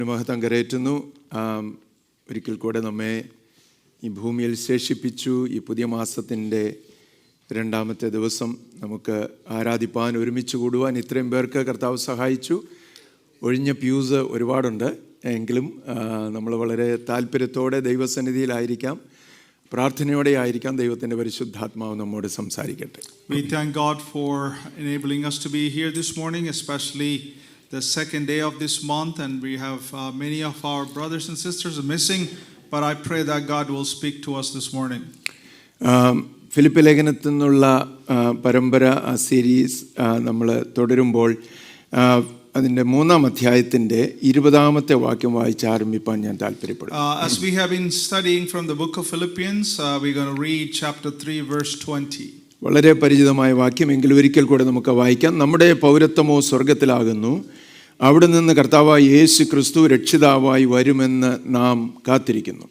മഹത്വം കരേറ്റുന്നു. ഒരിക്കൽ കൂടെ നമ്മെ ഈ ഭൂമിയിൽ ശേഷിപ്പിച്ചു. ഈ പുതിയ മാസത്തിൻ്റെ രണ്ടാമത്തെ ദിവസം നമുക്ക് ആരാധിപ്പാൻ, ഒരുമിച്ച് കൂടുവാൻ ഇത്രയും പേർക്ക് കർത്താവ് സഹായിച്ചു. ഒഴിഞ്ഞ പ്യൂസ് ഒരുപാടുണ്ട്, എങ്കിലും നമ്മൾ വളരെ താല്പര്യത്തോടെ ദൈവസന്നിധിയിലായിരിക്കാം, പ്രാർത്ഥനയോടെ ആയിരിക്കാം. ദൈവത്തിൻ്റെ പരിശുദ്ധാത്മാവ് നമ്മോട് സംസാരിക്കട്ടെ. We thank God for enabling us to be here this morning, especially the second day of this month, and we have many of our brothers and sisters missing, but I pray that God will speak to us this morning. Philip ലേഖനത്തിൽ നിന്നുള്ള പരമ്പര series നമ്മൾ തുടരുമ്പോൾ അതിൻ്റെ 3-ാം അധ്യായത്തിൻ്റെ 20-ാമത്തെ വാക്യം വായിച്ച് ആരംഭിപ്പാൻ ഞാൻ താല്പര്യപ്പെടുന്നു. As we have been studying from the book of Philippians, we're going to read chapter 3 verse 20. വളരെ പരിചിതമായ വാക്യമെങ്കിലും ഒരിക്കൽ കൂടെ നമുക്ക് വായിക്കാം. നമ്മുടെ പൗരത്വമോ സ്വർഗത്തിലാകുന്നു, അവിടെ നിന്ന് കർത്താവായ യേശു ക്രിസ്തു രക്ഷിതാവായി വരുമെന്ന് നാം കാത്തിരിക്കുന്നു.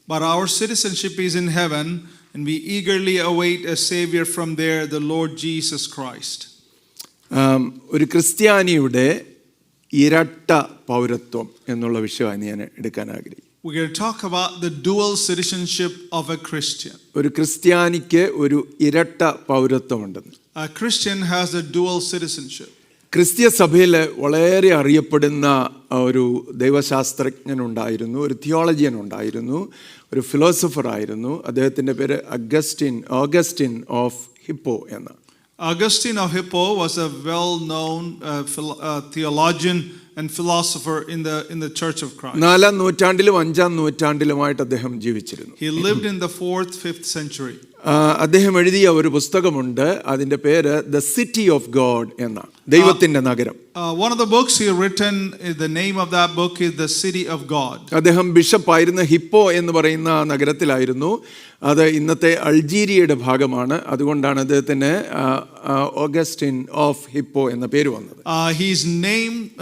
But our citizenship is in heaven, and we eagerly await a savior from there, the Lord Jesus Christ. ഒരു ക്രിസ്ത്യാനിയുടെ ഇരട്ട പൗരത്വം എന്നുള്ള വിഷയമാണ് ഞാൻ എടുക്കാൻ ആഗ്രഹിക്കുന്നത്. We're going to talk about the dual citizenship of a Christian. ഒരു ക്രിസ്ത്യാനിക്ക് ഒരു ഇരട്ട പൗരത്വമുണ്ടെന്ന്. A Christian has a dual citizenship. ക്രിസ്തീയ സഭയിൽ വളരെ അറിയപ്പെടുന്ന ഒരു ദൈവശാസ്ത്രജ്ഞനുണ്ടായിരുന്നു, ഒരു തിയോളജിയൻ ഉണ്ടായിരുന്നു, ഒരു ഫിലോസഫർ ആയിരുന്നു. അദ്ദേഹത്തിൻ്റെ പേര് ഓഗസ്റ്റിൻ ഓഫ് ഹിപ്പോ എന്ന്. Augustine of Hippo was a well-known theologian and philosopher in the Church of Christ. 4ാം നൂറ്റാണ്ടിലും 5ാം നൂറ്റാണ്ടിലുമായിട്ട് അദ്ദേഹം ജീവിച്ചിരുന്നു. He lived in the 4th, 5th century. അദ്ദേഹം എഴുതിയ ഒരു പുസ്തകമുണ്ട്, അതിൻ്റെ പേര് ദ സിറ്റി ഓഫ് ഗോഡ് എന്ന, ദൈവത്തിൻ്റെ നഗരം. One of the books he written, the name of that book is the city of God. അദ്ദേഹം ബിഷപ്പായിരുന്ന ഹിപ്പോ എന്ന് പറയുന്ന നഗരത്തിലായിരുന്നു. അത് ഇന്നത്തെ അൾജീരിയയുടെ ഭാഗമാണ്. അതുകൊണ്ടാണ് അദ്ദേഹത്തിന് ഓഗസ്റ്റിൻ ഓഫ് ഹിപ്പോ എന്ന പേര് വന്നത്.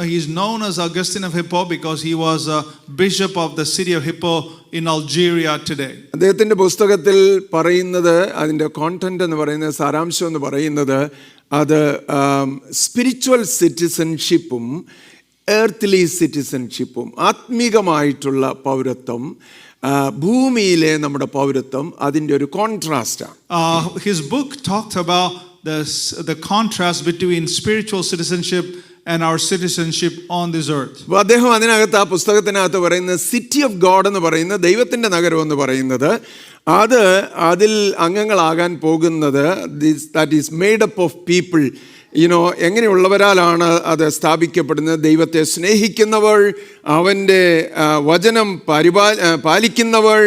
He's known as Augustine of Hippo because he was a bishop of the city of Hippo in Algeria today. അദ്ദേഹത്തിൻ്റെ പുസ്തകത്തിൽ പറയുന്നത്, അതിൻ്റെ കോണ്ടന്റ് എന്ന് പറയുന്നത്, സാരാംശം എന്ന് പറയുന്നത്, അത് സ്പിരിച്വൽ സിറ്റിസൺഷിപ്പും എർത്ത്ലി സിറ്റിസൺഷിപ്പും, ആത്മീകമായിട്ടുള്ള പൗരത്വം, ഭൂമിയിലെ നമ്മുടെ പൗരത്വം, അതിൻ്റെ ഒരു കോൺട്രാസ്റ്റാണ്. His book talked about the contrast between spiritual citizenship and our citizenship on this earth. അദ്ദേഹം അതിനകത്ത്, ആ പുസ്തകത്തിനകത്ത് പറയുന്നത്, സിറ്റി ഓഫ് ഗോഡ് എന്ന് പറയുന്നത്, ദൈവത്തിൻ്റെ നഗരം എന്ന് പറയുന്നത്, അതിൽ അംഗങ്ങളാകാൻ പോകുന്നത്, that is made up of people. എങ്ങനെയുള്ളവരാലാണ് അത് സ്ഥാപിക്കപ്പെടുന്നത്? ദൈവത്തെ സ്നേഹിക്കുന്നവർ, അവൻ്റെ വചനം പാലിക്കുന്നവർ,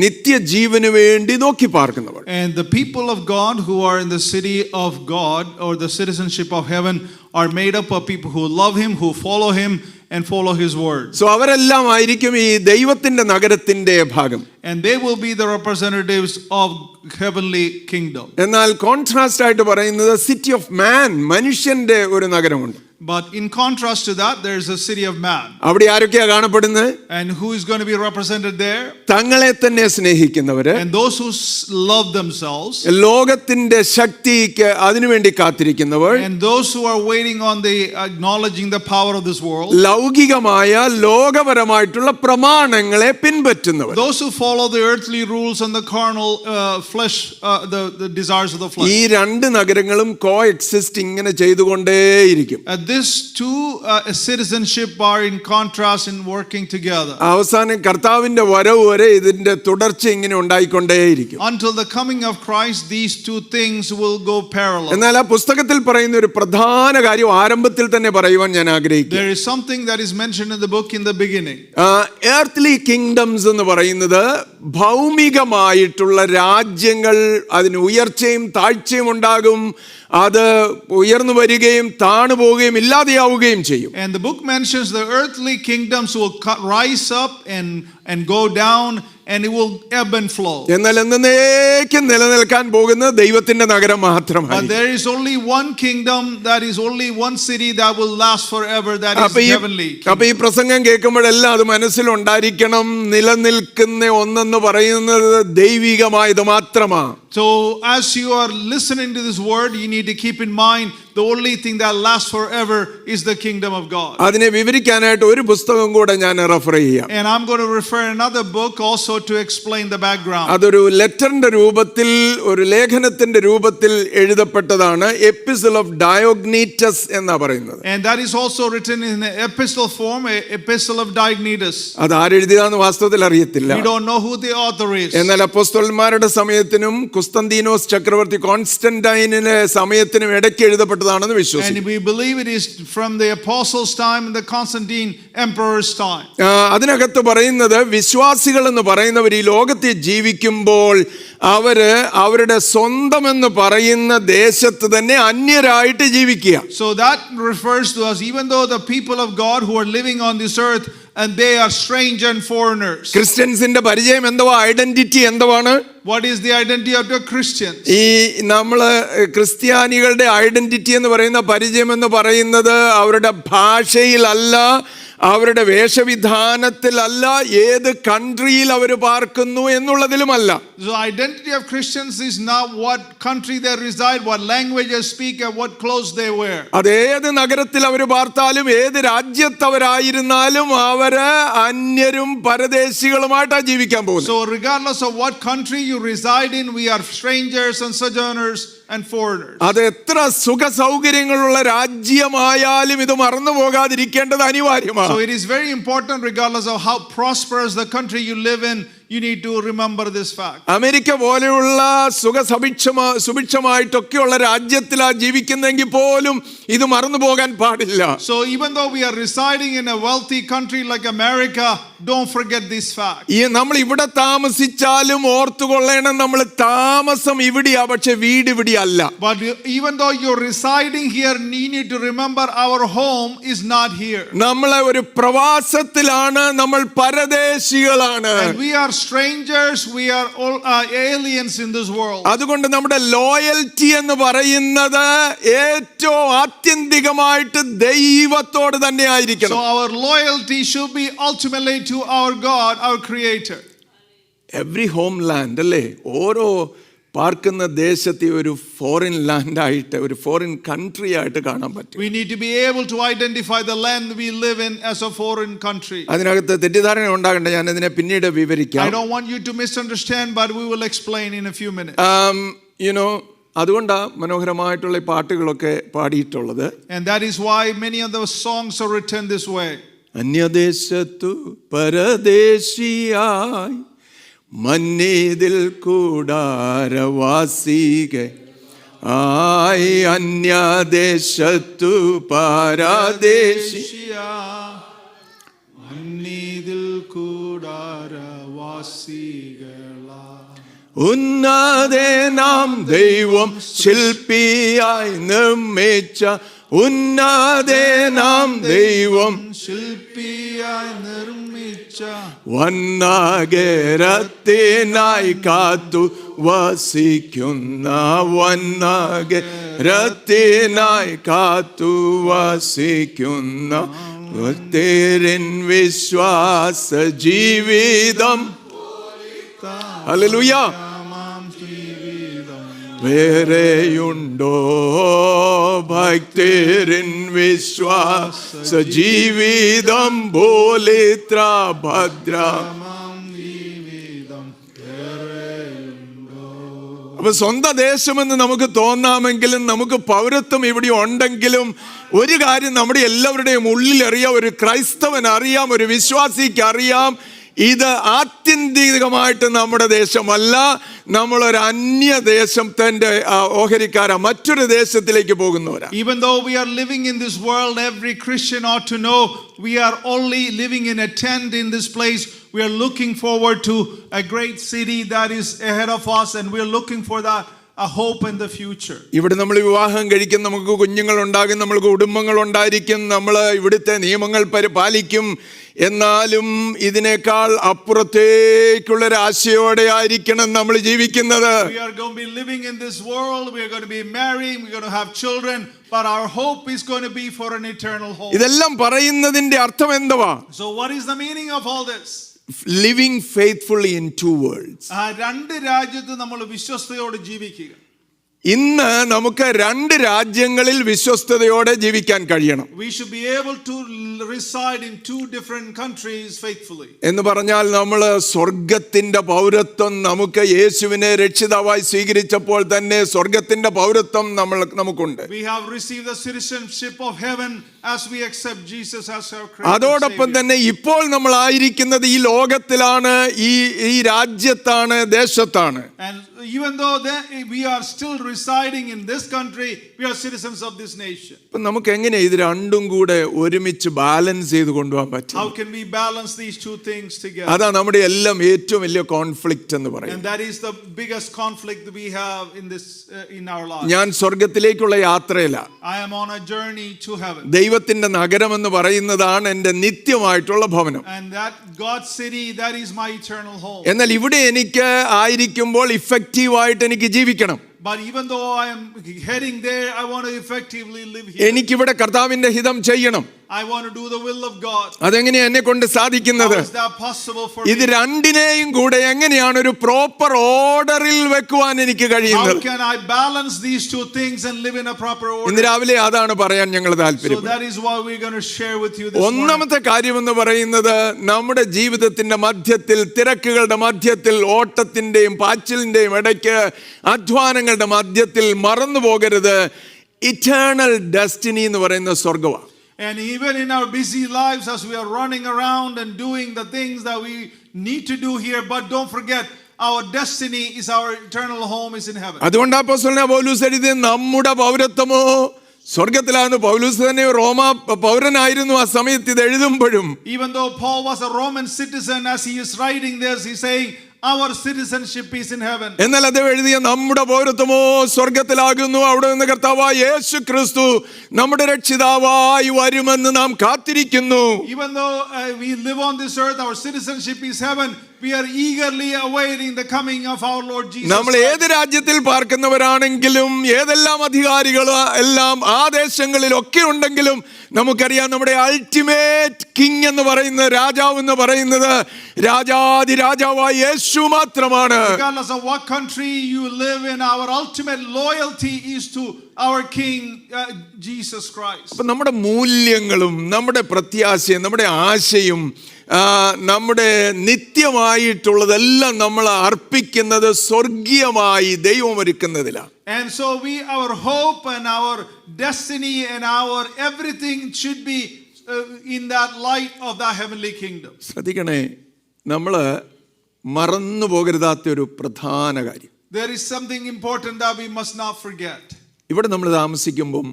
നിത്യജീവന് വേണ്ടി നോക്കി പാർക്കുന്നവർ. And the people of God who are in the city of God or the citizenship of heaven are made up of people who love him, who follow him and follow his word. So അവരെല്ലാം ആയിരിക്കും ഈ ദൈവത്തിൻ്റെ നഗരത്തിൻ്റെ ഭാഗം. And they will be the representatives of heavenly kingdom. എന്നാൽ contrast ആയിട്ട് പറയുന്നത് city of മാൻ, മനുഷ്യന്റെ ഒരു നഗരമുണ്ട്. But in contrast to that, there is a city of man. അവിടെ ആരൊക്കെയാ കാണപ്പെടുന്നത്? And who is going to be represented there? തങ്ങളെ തന്നെ സ്നേഹിക്കുന്നവര്, and those who love themselves, ലോകത്തിന്റെ ശക്തിക്ക് അതിനുവേണ്ടി കാത്തിരിക്കുന്നവർ, and those who are waiting on the acknowledging the power of this world, ലൗകികമായ ലോകപരമായിട്ടുള്ള പ്രമാണങ്ങളെ പിൻപറ്റുന്നവർ, those who follow the earthly rules and the carnal flesh, the desires of the flesh. ഈ രണ്ട് നഗരങ്ങളും coexist ഇങ്ങനെ ചെയ്തുകൊണ്ടേയിരിക്കും. These two citizenship are in contrast and working together. അവസാനം കർത്താവിന്റെ വരവ് വരെ ഇതിന്റെ തുടർച്ച ഇങ്ങനെ ഉണ്ടായിക്കൊണ്ടേയിരിക്കും. Until the coming of Christ, these two things will go parallel. എന്നാൽ ആ പുസ്തകത്തിൽ പറയുന്ന ഒരു പ്രധാന കാര്യം ആരംഭത്തിൽ തന്നെ പറയുവാൻ ഞാൻ ആഗ്രഹിക്കുന്നു. There is something that is mentioned in the book in the beginning. earthly kingdoms എന്ന് പറയുന്നത് ഭൗമികമായിട്ടുള്ള രാജ്യങ്ങൾ, അതിന് ഉയർച്ചയും താഴ്ചയും ഉണ്ടാകും, അത് ഉയർന്നു വരികയും താണു പോവുകയും ഇല്ലാതെയാവുകയും ചെയ്യും. And the book mentions the earthly kingdoms will rise up and go down, and it will ebb and flow. എന്നാൽ എന്നേക്കും നിലനിൽക്കാൻ പോകുന്നത് ദൈവത്തിന്റെ നഗരം മാത്രമാണ്. But there is only one kingdom, that is only one city that will last forever, that is heavenly. അപ്പോൾ ഈ പ്രസംഗം കേൾക്കുമ്പോഴെല്ലാം അത് മനസ്സിലുണ്ടായിരിക്കണം, നിലനിൽക്കുന്ന ഒന്നെന്ന് പറയുന്നത് ദൈവികമായത് മാത്രമാണ്. So as you are listening to this word, you need to keep in mind the only thing that lasts forever is the kingdom of God. അതിനെ വിവരിക്കാനായിട്ട് ഒരു പുസ്തകം കൂടെ ഞാൻ റെഫർ ചെയ്യാം. And I'm going to refer another book also to explain the background. അതൊരു ലെറ്ററിന്റെ രൂപത്തിൽ, ഒരു ലേഖനത്തിന്റെ രൂപത്തിൽ എഴുതപ്പെട്ടതാണ്. എപ്പിസിൽ ഓഫ് ഡയോഗ്നീറ്റസ് എന്നാ പറയുന്നത്. And that is also written in an epistle form, a epistle of Diognetus. അത് ആരെഴുതിയതാന്ന് വാസ്തവത്തിൽ അറിയത്തില്ല. We don't know who the author is. എന്നാൽ അപ്പോസ്തലന്മാരുടെ സമയത്തിനും കുസ്തന്തീനോസ് ചക്രവർത്തി കോൺസ്റ്റന്റൈനിന്റെ സമയത്തിനും ഇടയ്ക്ക് എഴുതപ്പെട്ടതാണെന്ന് വിശ്വസിക്കുന്നു. And we believe it is from the apostles' time and the Constantine emperor's time. അതിനകത്ത് പറയുന്നത് വിശ്വാസികൾ എന്ന് പറയുന്നവർ ഈ ലോകത്തിൽ ജീവിക്കുമ്പോൾ അവര് അവരുടെ സ്വന്തം എന്ന് പറയുന്ന ദേശത്ത് തന്നെ അന്യരായിട്ട് ജീവിക്കുക. So that refers to us, even though the people of God who are living on this earth and they are strange and foreigners. ക്രിസ്ത്യൻസിന്റെ പരിചയം എന്തുവാ? ഐഡന്റിറ്റി എന്തുവാണ്? What is the identity of the Christians? ഈ നമ്മള് ക്രിസ്ത്യാനികളുടെ identity എന്ന് പറയുന്ന പരിചയം എന്ന് പറയുന്നത് അവരുടെ ഭാഷയിലല്ല, അവരുടെ വേഷവിധാനത്തിലല്ല, ഏത് കൺട്രിയിൽ അവർ പാർക്കുന്നു എന്നുള്ളതിലുമല്ല. So identity of Christians is not what country they reside, what language they speak, and what clothes they wear. അതേത് നഗരത്തിൽ അവർ പാർത്താലും ഏത് രാജ്യത്തവരായിരുന്നാലും അവര് അന്യരും പരദേശികളുമായിട്ടാണ് ജീവിക്കാൻ പോകുന്നത്. So regardless of what country you reside in, we are strangers and sojourners and foreigners. അത് എത്ര സുഖ സൗകര്യങ്ങളുള്ള രാജ്യമായാലും ഇത് മറന്നു പോകാതിരിക്കേണ്ടത് അനിവാര്യമാണ്. So it is very important, regardless of how prosperous the country you live in, you need to remember this fact. America പോലെയുള്ള സുഭിക്ഷമായിട്ടൊക്കെയുള്ള രാജ്യത്തിലാണ് ജീവിക്കുന്നെങ്കിൽ പോലും ഇത് മറന്നു പോകാൻ പാടില്ല. So even though we are residing in a wealthy country like America, don't forget this fact. ഈ നമ്മൾ ഇവിടെ താമസിച്ചാലും ഓർത്തുകൊള്ളണം, നമ്മൾ താമസം ഇവിടെയാ, പക്ഷെ വീട് ഇവിടെ അല്ല. But even though you're residing here, you need to remember our home is not here. നമ്മളെ ഒരു പ്രവാസത്തിലാണ്, നമ്മൾ പരദേശികളാണ്. And we are strangers, we are all aliens in this world. അതുകൊണ്ട് നമ്മുടെ ലോയൽറ്റി എന്ന് പറയുന്നത് ഏറ്റവും ആത്യന്തികമായിട്ട് ദൈവത്തോട് തന്നെ ആയിരിക്കണം. So our loyalty should be ultimately to our God, our creator. Every home land അല്ലേ, ഓരോ പാർക്കുന്ന ദേശത്തെ ഒരു ഫോറിൻ ലാൻഡായിട്ട്, ഒരു ഫോറിൻ കൺട്രി ആയിട്ട് കാണാൻ പറ്റും. We need to be able to identify the land we live in as a foreign country. അതിനകത്ത് തെറ്റിദ്ധാരണ ഉണ്ടാകണ്ട, ഞാൻ ഇതിനെ പിന്നീട് വിവരിക്കാം. I don't want you to misunderstand, but we will explain in a few minutes. അതുകൊണ്ടാണ് മനോഹരമായിട്ടുള്ള പാട്ടുകളൊക്കെ പാടിയിട്ടുള്ളത്. And that is why many of the songs are written this way. അന്യദേശത്തു പരദേശിയായി മന്നേതിൽ കൂടാരവാസിക ആയി, അന്യദേശത്തു പരദേശി മന്നേതിൽ കൂടാരവാസികളാ, ഉന്നതേ നാം ദൈവം ശില്പിയായി നിർമ്മിച്ച, ഉന്നതേ നാം ദൈവം ശില്പിയായി നിർമ്മിച്ച, വന്നഗരത്തിനായി കാത്തു വസിക്കുന്ന, വന്നഗരത്തിനായി കാത്തു വസിക്കുന്ന ഭക്തരിൻ വിശ്വാസ ജീവിതം. ഹല്ലേലൂയ. വേറെയുണ്ടോ ഭക്തരിൻ വിശ്വാസ ജീവിതം പോലിത്ര ഭദ്രമാം ജീവിതം? അപ്പൊ സ്വന്തം ദേശമെന്ന് നമുക്ക് തോന്നാമെങ്കിലും, നമുക്ക് പൗരത്വം ഇവിടെ ഉണ്ടെങ്കിലും, ഒരു കാര്യം നമ്മുടെ എല്ലാവരുടെയും ഉള്ളിൽ അറിയാം, ഒരു ക്രൈസ്തവൻ അറിയാം, ഒരു വിശ്വാസിക്ക് അറിയാം, ഇത് ആത്യന്തികമായിട്ട് നമ്മുടെ ദേശമല്ല, നമ്മളൊരു അന്യദേശത്തിന്റെ ഓഹരിക്കാരാ, മറ്റൊരു ദേശത്തിലേക്ക് പോകുന്നവരാ. Even though we are living in this world, every Christian ought to know we are only living in a tent in this place. We are looking forward to a great city that is ahead of us, and we are looking for that a hope in the future. ഇവിടെ നമ്മൾ വിവാഹം കഴിക്കും, നമുക്ക് കുഞ്ഞുങ്ങൾ ഉണ്ടാകും, നമ്മൾക്ക് കുടുംബങ്ങൾ ഉണ്ടായിരിക്കും, നമ്മൾ ഇവിടുത്തെ നിയമങ്ങൾ പാലിക്കും. എന്നാലും ഇതിനേക്കാൾ അപ്പുറത്തേക്കുള്ള ഒരു ആശയോടെ ആയിരിക്കണം നമ്മൾ ജീവിക്കുന്നത്. We are going to be living in this world, we are going to be married, we are going to have children, but our hope is going to be for an eternal hope. ഇതെല്ലാം പറയുന്നതിന്റെ അർത്ഥം എന്തുവാ? So what is the meaning of all this? living faithfully in two worlds. ആ രണ്ട് രാജ്യത്ത് നമ്മൾ വിശ്വസ്തയോടെ ജീവിക്കുക. ഇന്ന് നമുക്ക് രണ്ട് രാജ്യങ്ങളിൽ വിശ്വസ്തയോടെ ജീവിക്കാൻ കഴിയണം. We should be able to reside in two different countries faithfully. എന്ന് പറഞ്ഞാൽ നമ്മൾ സ്വർഗത്തിന്റെ പൗരത്വം നമുക്ക് യേശുവിനെ രക്ഷിതാവായി സ്വീകരിച്ചപ്പോൾ തന്നെ സ്വർഗത്തിന്റെ പൗരത്വം നമുക്കുണ്ട്. We have received the citizenship of heaven as we accept Jesus as our Creator. അതോടൊപ്പം തന്നെ ഇപ്പോൾ നമ്മൾ ആയിരിക്കുന്നത് ഈ ലോകത്തിലാണ്, ഈ രാജ്യത്താണ്, ദേശത്താണ്. And even though we are still residing in this country, we are citizens of this nation. ഇപ്പം നമുക്ക് എങ്ങനെ ഇത് രണ്ടും കൂടെ ഒരുമിച്ച് ബാലൻസ് ചെയ്ത് കൊണ്ടുപോകാൻ പറ്റും? How can we balance these two things together? അതാ നമ്മുടെ എല്ലാം ഏറ്റവും വലിയ കോൺഫ്ലിക്റ്റ് എന്ന് പറയുന്നത്. And that is the biggest conflict that we have in our lives. ഞാൻ സ്വർഗത്തിലേക്കുള്ള യാത്രയിലാണ്. I am on a journey to heaven. ദൈവത്തിന്റെ നഗരം എന്ന് പറയുന്നതാണ് എൻ്റെ നിത്യമായിട്ടുള്ള ഭവനം. And that God's city, that is my eternal home. എന്നാൽ ഇവിടെ എനിക്ക് ആയിരിക്കുമ്പോൾ ഇഫക്റ്റീവായിട്ട് എനിക്ക് ജീവിക്കണം. But even though I am heading there, I want to effectively live here. എനിക്കിവിടെ കർത്താവിന്റെ ഹിതം ചെയ്യണം. I want to do the will of God. അതെങ്ങനെയാ എന്നെ കൊണ്ട് സാധിക്കുന്നത്? How is that possible for ഇത് me? രണ്ടിനെയും കൂടെ എങ്ങനെയാണ് ഒരു പ്രോപ്പർ ഓർഡറിൽ വെക്കുവാൻ എനിക്ക് കഴിയുന്നത്? How can I balance these two things and live in a proper order? ഇന്ന് രാവിലെ അതാണ് പറയാൻ ഞങ്ങൾ So താല്പര്യം. that is what we're going to share with you this morning. ഒന്നാമത്തെ കാര്യം എന്ന് പറയുന്നത് നമ്മുടെ ജീവിതത്തിന്റെ മധ്യത്തിൽ, തിരക്കുകളുടെ മധ്യത്തിൽ, ഓട്ടത്തിന്റെയും പാച്ചിലിന്റെയും ഇടയ്ക്ക്, അധ്വാനങ്ങളുടെ മധ്യത്തിൽ മറന്നു പോകരുത്, ഇറ്റേണൽ ഡെസ്റ്റിനി എന്ന് പറയുന്ന സ്വർഗമാണ്. And even in our busy lives, as we are running around and doing the things that we need to do here, but don't forget, our destiny is our eternal home is in heaven. അതുകൊണ്ട് അപ്പോസ്തലനായ പൗലോസ് എഴുതിയ നമ്മുടെ പൗരത്വമോ സ്വർഗത്തിലാന്ന്. പൗലോസ് തന്നെ റോമ പൗരനായിരുന്നു ആ സമയത്ത് ഇത് എഴുതുമ്പോഴും. Even though Paul was a Roman citizen, as he is writing this, he's saying our citizenship is in heaven. എന്നാൽ അത് എഴുതിയ നമ്മുടെ പൗരത്വമോ സ്വർഗത്തിലാകുന്നു. അവിടെ നിന്ന് കർത്താവായ യേശു ക്രിസ്തു നമ്മുടെ രക്ഷിതാവായി വരുമെന്ന് നാം കാത്തിരിക്കുന്നു. Even though we live on this earth, our citizenship is heaven. We are eagerly awaiting the coming of our Lord Jesus. നമ്മൾ ഏത് രാജ്യത്തിൽ പാർക്കുന്നവരാണെങ്കിലും, ഏതെല്ലാം അധികാരികൾ എല്ലാം ആ ദേശങ്ങളിലൊക്കെ ഉണ്ടെങ്കിലും, നമുക്കറിയാം നമ്മുടെ അൾട്ടിമേറ്റ് കിങ് എന്ന് പറയുന്നത്, രാജാവ് എന്ന് പറയുന്നത് രാജാതി രാജാവായ യേശു മാത്രമാണ്. Regardless of what country you live in, our ultimate loyalty is to our King Jesus Christ. അപ്പം നമ്മുടെ മൂല്യങ്ങളും നമ്മുടെ പ്രത്യാശയും നമ്മുടെ ആശയും നമ്മുടെ നിത്യമായിട്ടുള്ളതെല്ലാം നമ്മൾ അർപ്പിക്കുന്നത് സ്വർഗീയമായി ദൈവം ഒരുക്കുന്നതിലാണ്. And so our hope and our destiny and our everything should be in that light of the heavenly kingdom. ശ്രദ്ധിക്കണേ, നമ്മൾ മറന്നു പോകരുതാത്ത ഒരു പ്രധാന കാര്യം. There is something important that we must not forget. ഇവിടെ നമ്മൾ താമസിക്കുമ്പം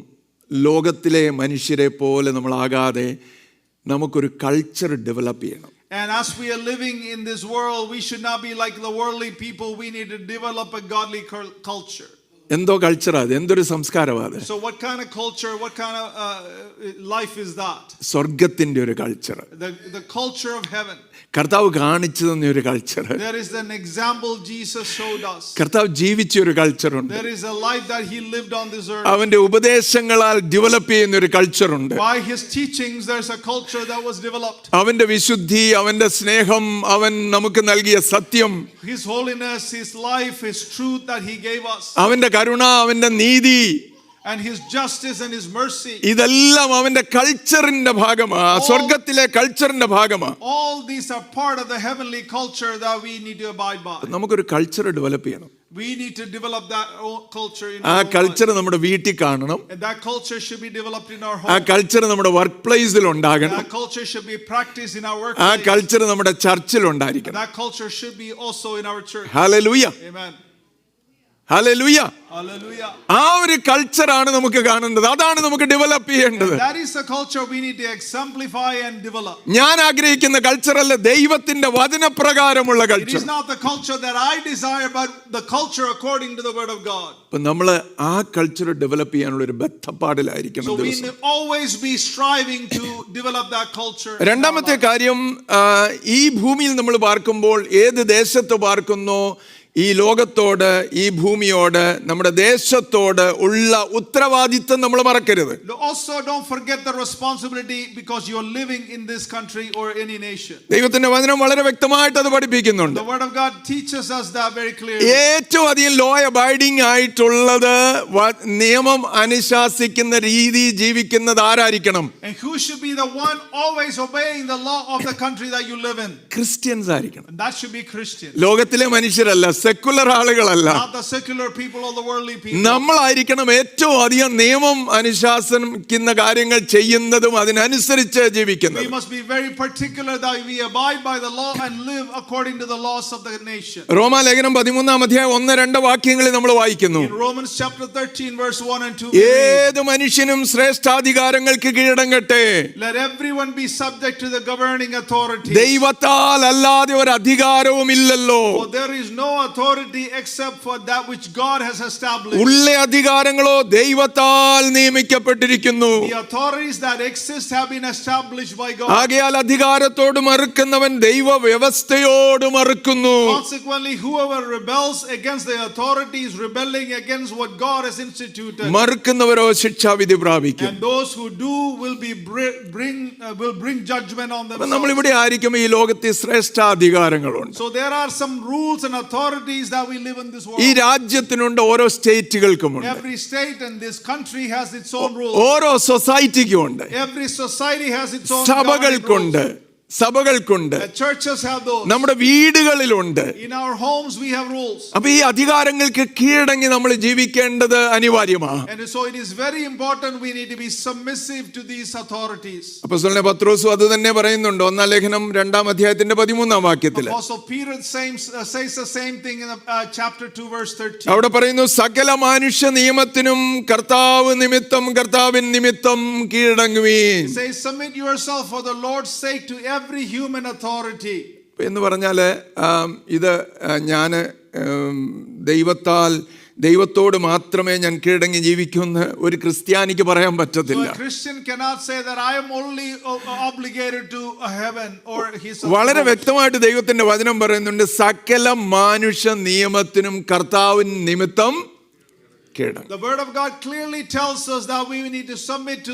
ലോകത്തിലെ മനുഷ്യരെ പോലെ നമ്മളാകാതെ നമുക്കൊരു കൾച്ചർ ഡെവലപ്പ് ചെയ്യണം. And as we are living in this world, we should not be like the worldly people. We need to develop a godly culture. എന്തോ കൾച്ചറാ അത്? എന്തൊരു സംസ്കാരമാ അത്? So what kind of culture, what kind of life is that? സ്വർഗത്തിന്റെ ഒരു culture, The culture of heaven. കർത്താവ് കാണിച്ചു തന്ന ഒരു culture. There is an example Jesus showed us. കർത്താവ് ജീവിച്ച ഒരു കൾച്ചറുണ്ട്. There is a life that he lived on this earth. അവന്റെ ഉപദേശങ്ങളാൽ ഡെവലപ്പ് ചെയ്യുന്ന ഒരു കൾച്ചറുണ്ട്. By his teachings there's a culture that was developed. അവന്റെ വിശുദ്ധി, അവന്റെ സ്നേഹം, അവൻ നമുക്ക് നൽകിയ സത്യം, His holiness, his life, his truth that he gave us. അവന്റെ കരുണ, അവന്റെ നീതി, and his justice and his mercy. ഇതെല്ലാം അവന്റെ കൾച്ചറിന്റെ ഭാഗമാണ്, സ്വർഗത്തിലെ കൾച്ചറിന്റെ ഭാഗമാണ്. All these are part of the heavenly culture that we need to abide by. നമുക്കൊരു കൾച്ചർ ഡെവലപ്പ് ചെയ്യണം. We need to develop that culture in ആ our കൾച്ചർ നമ്മുടെ വീട്ടിൽ കാണണം. and that culture should be developed in our ആ home. Culture നമ്മുടെ work പ്ലേസിൽ ഉണ്ടാകണം. That culture should be practiced in our ആ workplace. കൾച്ചർ നമ്മുടെ ചർച്ചിൽ ഉണ്ടായിരിക്കണം. That culture should be also in our church. Hallelujah, Amen. Hallelujah. Hallelujah. ആ ഒരു കൾച്ചറാണ് നമുക്ക് കാണേണ്ടത്, അതാണ് നമുക്ക് ഡെവലപ്പ് ചെയ്യേണ്ടത്. That is the culture we need to exemplify and develop. ഞാൻ ആഗ്രഹിക്കുന്ന കൾച്ചറല്ല, ദൈവത്തിന്റെ വചനപ്രകാരമുള്ള It culture. is not the culture that I desire, but the culture according to the word of God. അപ്പൊ നമ്മൾ ആ കൾച്ചർ ഡെവലപ്പ് ചെയ്യാനുള്ള ഒരു ബദ്ധപ്പാടിലായിരിക്കണം So we ദിവസം. need always be striving to develop that culture. രണ്ടാമത്തെ കാര്യം, ഈ ഭൂമിയിൽ നമ്മൾ പാർക്കുമ്പോൾ, ഏത് ദേശത്ത് പാർക്കുന്നോ, ഈ ലോകത്തോട്, ഈ ഭൂമിയോട്, നമ്മുടെ ദേശത്തോട് ഉള്ള ഉത്തരവാദിത്വം നമ്മൾ മറക്കരുത്. Also don't forget the responsibility because you're living in this country or any nation. ദൈവത്തിന്റെ വചനം വളരെ വ്യക്തമായിട്ട് അത് പഠിപ്പിക്കുന്നുണ്ട്. The word of God teaches us that very clearly. ഏറ്റവും അധികം ലോ അബൈഡിങ് ആയിട്ടുള്ളത് നിയമം അനുശാസിക്കുന്ന രീതി ജീവിക്കുന്നത് ആരായിരിക്കണം? And who should be the one always obeying the law of the country that you live in? Christians ആയിരിക്കണം. And that should be Christians. ലോകത്തിലെ മനുഷ്യരല്ല, സെക്കുലർ ആളുകളല്ല. Not the secular people or the worldly people. നമ്മളായിരിക്കണം ഏറ്റവും അധികം നിയമം അനുശാസിക്കുന്ന കാര്യങ്ങൾ ചെയ്യുന്നതും അതിനനുസരിച്ച് ജീവിക്കുന്നത്. We must be very particular that we abide by the law and live according to the laws of the nation. റോമാലേഖനം 13-ാം അധ്യായം 1-2 വാക്യങ്ങളിൽ നമ്മൾ വായിക്കുന്നു. In Romans chapter 13 verse 1 and 2. ഏത് മനുഷ്യനും ശ്രേഷ്ഠാധികാരങ്ങൾക്ക് കീഴടങ്ങട്ടെ. Let everyone be subject to the governing authorities. ദൈവത്താൽ അല്ലാതെ ഒരു അധികാരവും ഇല്ലല്ലോ. For there is no authority except for that which God has established. ഉള്ള അധികാരങ്ങളോ ദൈവത്താൽ നിയമിക്കപ്പെട്ടിരിക്കുന്നു. The authorities that exist have been established by God. ആകയാൽ അധികാരത്തോട് മറുക്കുന്നവൻ ദൈവ വ്യവസ്ഥയോട് മറുക്കുന്നു. Consequently, whoever rebels against the authority is rebelling against what God has instituted. മറുക്കുന്നവരോ ശിക്ഷാവിധി പ്രാപിക്കും. And those who do will bring judgment on themselves. നമ്മൾ ഇവിടെ ആയിരിക്കും ഈ ലോകത്തിൽ ശ്രേഷ്ഠാധികാരങ്ങളുണ്ട്. So there are some rules and authorities that we live in this world. ഈ രാജ്യത്തിനുണ്ട്, ഓരോ സ്റ്റേറ്റുകൾക്കുമുണ്ട്, Every state and this country has its own rules. ഓരോ സൊസൈറ്റിക്കും ഉണ്ട്, Every society has its own സഭകൾക്കുണ്ട്, സഭകൾക്കുണ്ട്, The churches have those. നമ്മുടെ വീടുകളിലുണ്ട്. In our homes we have rules. അപ്പൊ ഈ അധികാരങ്ങൾക്ക് കീഴടങ്ങി നമ്മൾ ജീവിക്കേണ്ടത് അനിവാര്യമാണ്. And so it is very important we need to be submissive to these authorities. അപ്പോസ്തലനായ പത്രോസും അത് തന്നെ പറയുന്നുണ്ട്. 1-ാം ലേഖനം 2-ാം അധ്യായത്തിന്റെ 13-ാം വാക്യത്തിൽ. Apostle Peter says the same thing in chapter 2 verse 13. അവിടെ പറയുന്നു, സകല മനുഷ്യ നിയമത്തിനും കർത്താവ് കർത്താവിൻ നിമിത്തം കീഴടങ്ങുവീൻ. It says submit yourself for the Lord's sake to every human authority. എന്ന് പറഞ്ഞാൽ ഇത് ഞാൻ ദൈവത്തോട് മാത്രമേ ഞാൻ കീഴടങ്ങി ജീവിക്കുമെന്ന് ഒരു ക്രിസ്ത്യാനിക്ക് പറയാൻ പറ്റത്തില്ല. So a Christian cannot say that I am only obligated to heaven or his. വളരെ വ്യക്തമായിട്ട് ദൈവത്തിന്റെ വചനം പറയുന്നുണ്ട്, സകല മനുഷ്യ നിയമത്തിനും കർത്താവിൻ നിമിത്തം കീഴടങ്ങും. The word of God clearly tells us that we need to submit to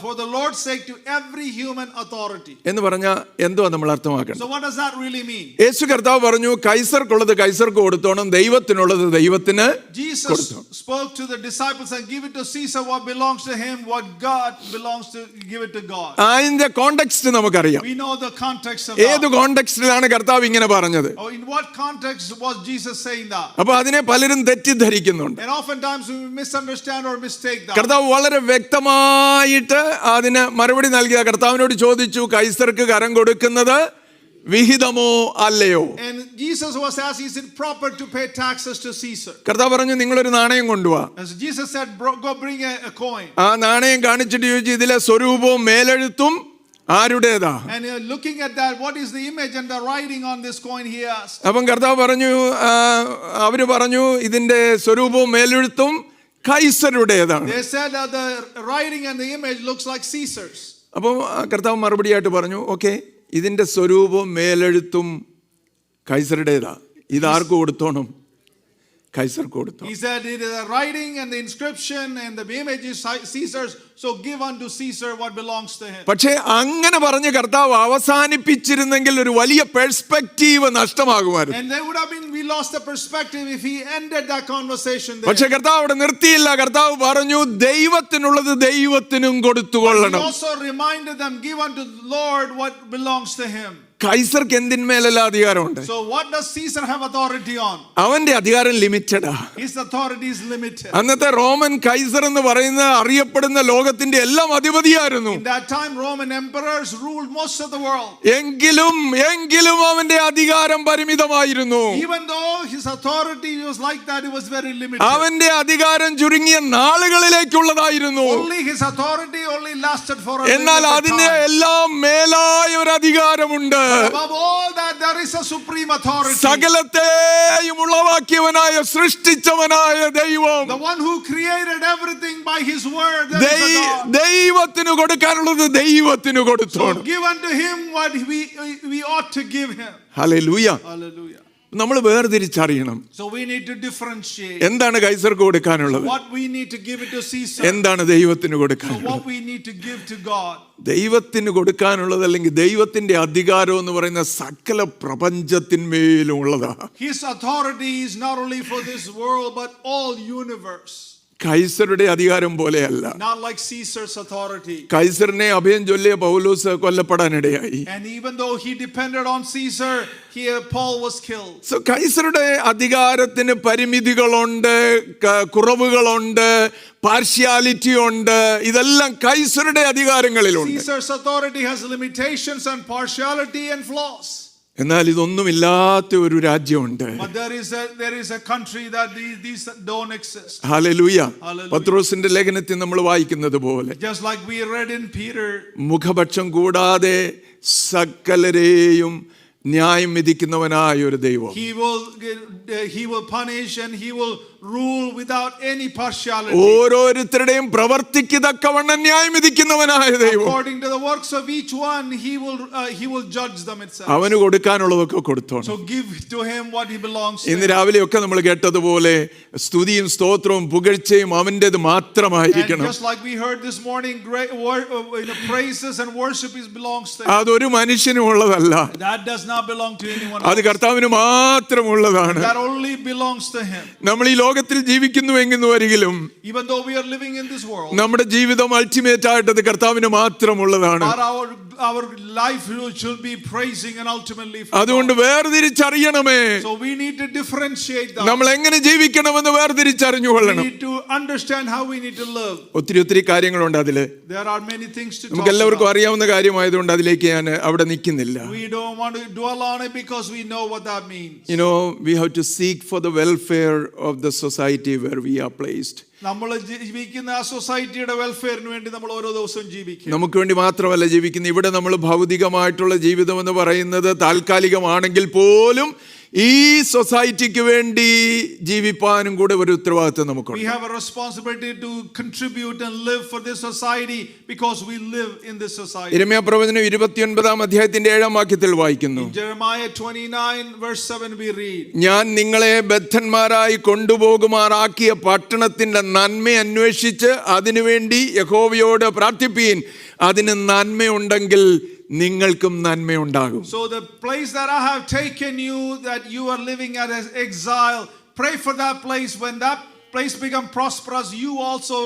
for the Lord's sake to every human authority. എന്ന് പറഞ്ഞാൽ എന്തുവാ നമ്മൾ അർത്ഥമാക്കണം? So what does that really mean? യേശു കർത്താവ് പറഞ്ഞു, കൈസർക്കുള്ളത് കൈസർക്ക് കൊടുത്തോണം, ദൈവത്തിനുള്ളത് ദൈവത്തിന്. Jesus spoke to the disciples and give it to Caesar what belongs to him, what God belongs to give it to God. അതിന്റെ context നമുക്കറിയാം. We know the context of ഏത് കോണ്ടെക്സ്റ്റിലാണ് കർത്താവ് ഇങ്ങനെ പറഞ്ഞത്? in what context was Jesus saying that? അപ്പൊ അതിനെ പലരും തെറ്റിദ്ധരിക്കുന്നുണ്ട്. And oftentimes we misunderstand or mistake that. കർത്താവ് വളരെ വ്യക്തമായിട്ട് അതിന് മറുപടി നൽകിയ. കർത്താവിനോട് ചോദിച്ചു, കൈസർക്ക് കരം കൊടുക്കുന്നത് വിഹിതമോ അല്ലയോ? And Jesus was asking, is it proper to pay taxes to Caesar? കർത്താവ് പറഞ്ഞു, നിങ്ങളൊരു നാണയം കൊണ്ടുവാ. As Jesus said, go bring a coin. ആ നാണയം കാണിച്ചിട്ട് ചോദിച്ചു, ഇതിലെ സ്വരൂപവും മേലെഴുത്തും ആരുടേതാ? And looking at that, what is the image and the writing on this coin, he asked. അപ്പം കർത്താവ് പറഞ്ഞു, അവര് പറഞ്ഞു, ഇതിന്റെ സ്വരൂപവും മേലെഴുത്തും കൈസരുടേതാണ്. They said that the writing and the image looks like Caesar's. അപ്പം കർത്താവ് മറുപടിയായിട്ട് പറഞ്ഞു, ഓക്കെ, ഇതിന്റെ സ്വരൂപവും മേലെഴുത്തും കൈസറുടേതാ, ഇതാർക്ക് കൊടുത്തോണം? കൈസർക്ക് കൊടുത്തോണം. He said it is the writing and the inscription and the image is Caesar's, so give unto Caesar what belongs to him. പക്ഷേ അങ്ങനെ പറഞ്ഞ് കർത്താവ് അവസാനിപ്പിച്ചിരുന്നെങ്കിൽ ഒരു വലിയ perspective നഷ്ടമാകുമായിരുന്നു. And there would have been, we lost the perspective if he ended that conversation there. പക്ഷേ കർത്താവ് അവിടെ നിർത്തിയില്ല. കർത്താവ് പറഞ്ഞു, ദൈവത്തിനുള്ളത് ദൈവത്തിനും കൊടുത്തുകൊള്ളണം. He also reminded them, give unto the Lord what belongs to him. കൈസർക്ക് എന്തിന്മേലല്ല അധികാരമുണ്ട്? So what does Caesar have authority on? അവന്റെ അധികാരം ലിമിറ്റഡാ. His authority is limited. അന്നത്തെ റോമൻ കൈസർ എന്ന് പറയുന്ന അറിയപ്പെടുന്ന ലോകത്തിന്റെ എല്ലാം അധിപതിയായിരുന്നു. In that time Roman emperors ruled most of the world. എങ്കിലും അവന്റെ അധികാരം പരിമിതമായിരുന്നു. Even though his authority was like that, it was very limited. അവന്റെ അധികാരം ചുരുങ്ങിയ നാളുകളിലേക്കുള്ളതായിരുന്നു. Only his authority only lasted for a എന്നാൽ അതിന്റെ എല്ലാം മേലായ ഒരു അധികാരമുണ്ട്. Above all that, there is a supreme authority. സകലത്തെയും ഉളവാക്കിയവനായ സൃഷ്ടിച്ചവനായ ദൈവം, the one who created everything by his word. ദൈവത്തിന് കൊടുക്കാനുള്ളത് ദൈവത്തിന് കൊടുത്തോണം. So give unto him what we ought to give him. Hallelujah. Hallelujah. നമ്മൾ വേർതിരിച്ചറിയണം. So we need to differentiate. എന്താണ് കൈസർക്ക് കൊടുക്കാനുള്ളത്, What we need to give it to Caesar. എന്താണ് ദൈവത്തിന് So കൊടുക്കാനുള്ളത്. what we need to give to God. ദൈവത്തിന് കൊടുക്കാനുള്ളത് അല്ലെങ്കിൽ ദൈവത്തിന്റെ അധികാരം എന്ന് പറയുന്ന സകല പ്രപഞ്ചത്തിന്മേലും ഉള്ളതാ. His authority is not only for this world but all universe. കൈസറുടെ അധികാരം പോലെയല്ല. Not like Caesar's authority. കൈസറിനെ അഭയം ചൊല്ലിയ പൗലോസ് കൊല്ലപ്പെടാനിടയായി. And even though he depended on Caesar, Paul was killed. So കൈസറുടെ അധികാരത്തിന് പരിമിതികളുണ്ട്, കുറവുകളുണ്ട്, പാർഷ്യാലിറ്റി ഉണ്ട്. ഇതെല്ലാം കൈസറുടെ അധികാരങ്ങളിലുണ്ട്. Caesar's authority has limitations and partiality and flaws. എന്നാൽ ഇതൊന്നുമില്ലാത്ത ഒരു രാജ്യമുണ്ട്. But there is a country that these don't exist. Hallelujah. Hallelujah. പത്രോസിന്റെ ലേഖനത്തിൽ നമ്മൾ വായിക്കുന്നത് പോലെ Just like we read in Peter, മുഖപക്ഷം കൂടാതെ സകലരെയും ന്യായം വിധിക്കുന്നവനായ ഒരു ദൈവം. he will punish and he will rule without any partiality. ഓരോരുത്തരുടെയും പ്രവർത്തിക്ക് തക്കവണ്ണം ന്യായം വിധിക്കുന്നവനായ ദൈവം. According to the works of each one, he will judge them itself. അവന് കൊടുക്കാനുള്ളതൊക്കെ കൊടുത്തോണം. So give to him what he belongs to. ഇന്ന് രാവിലെയൊക്കെ നമ്മൾ കേട്ടതുപോലെ സ്തുതിയും സ്തോത്രവും പുകഴ്ചയും അവന്റേത് മാത്രമായിരിക്കണം. And just like we heard this morning, great praises and worship belongs to him. അതൊരു മനുഷ്യനും ഉള്ളതല്ല. That does not belong to anyone അത് else. കർത്താവിന് മാത്രമുള്ളതാണ്. That only belongs to him. നമ്മൾ ഈ ലോകത്തിൽ ജീവിക്കുന്നുവെങ്കിലും Even though we are living in this world, നമ്മുടെ ജീവിതം അൾട്ടിമേറ്റ് ആയിട്ട് അത് കർത്താവിന് മാത്രമുള്ളതാണ്. but our life should be praising and ultimately for അതുകൊണ്ട് God. വേർതിരിച്ചറിയണമേ. So we need to differentiate that. നമ്മൾ എങ്ങനെ ജീവിക്കണമെന്ന് വേർതിരിച്ചറിഞ്ഞുകൊള്ളണം. We need to understand how we need to live. ഒത്തിരി കാര്യങ്ങളുണ്ട് അതില്. There are many things to talk നമുക്ക് എല്ലാവർക്കും about. അറിയാവുന്ന കാര്യമായതുകൊണ്ട് അതിലേക്ക് ഞാൻ അവിടെ നിൽക്കുന്നില്ല. We don't want to dwell on it because we know what that means. You know, we have to seek for the welfare of the society where we are placed. നമ്മൾ ജീവിക്കുന്ന ആ സൊസൈറ്റിയുടെ വെൽഫെയറിന് വേണ്ടി നമ്മൾ ഓരോ ദിവസവും ജീവിക്കും. നമുക്ക് വേണ്ടി മാത്രമല്ല ജീവിക്കുന്നത്. ഇവിടെ നമ്മൾ ഭൗതികമായിട്ടുള്ള ജീവിതം എന്ന് പറയുന്നത് താൽക്കാലികമാണെങ്കിൽ പോലും ഈ സൊസൈറ്റിക്ക് വേണ്ടി ജീവിപ്പാനും കൂടെ ഒരു ഉത്തരവാദിത്വം നമുക്കുണ്ട്. We have a responsibility to contribute and live for this society because we live in this society. യിരെമ്യാ പ്രവചനം 29-ാം അധ്യായത്തിന്റെ 7-ാം വാക്യത്തിൽ വായിക്കുന്നു. In Jeremiah 29 verse 7 we read, ഞാൻ നിങ്ങളെ ബദ്ധന്മാരായി കൊണ്ടുപോകുമാറാക്കിയ പട്ടണത്തിന്റെ നന്മ അന്വേഷിച്ച് അതിനുവേണ്ടി യഹോവയോട് പ്രാർത്ഥിപ്പീൻ. അതിന് നന്മയുണ്ടെങ്കിൽ നിങ്ങൾക്കും നന്മയുണ്ടാകും. So the place that I have taken you, that you are living as exile, pray for that place. When that place become prosperous, you also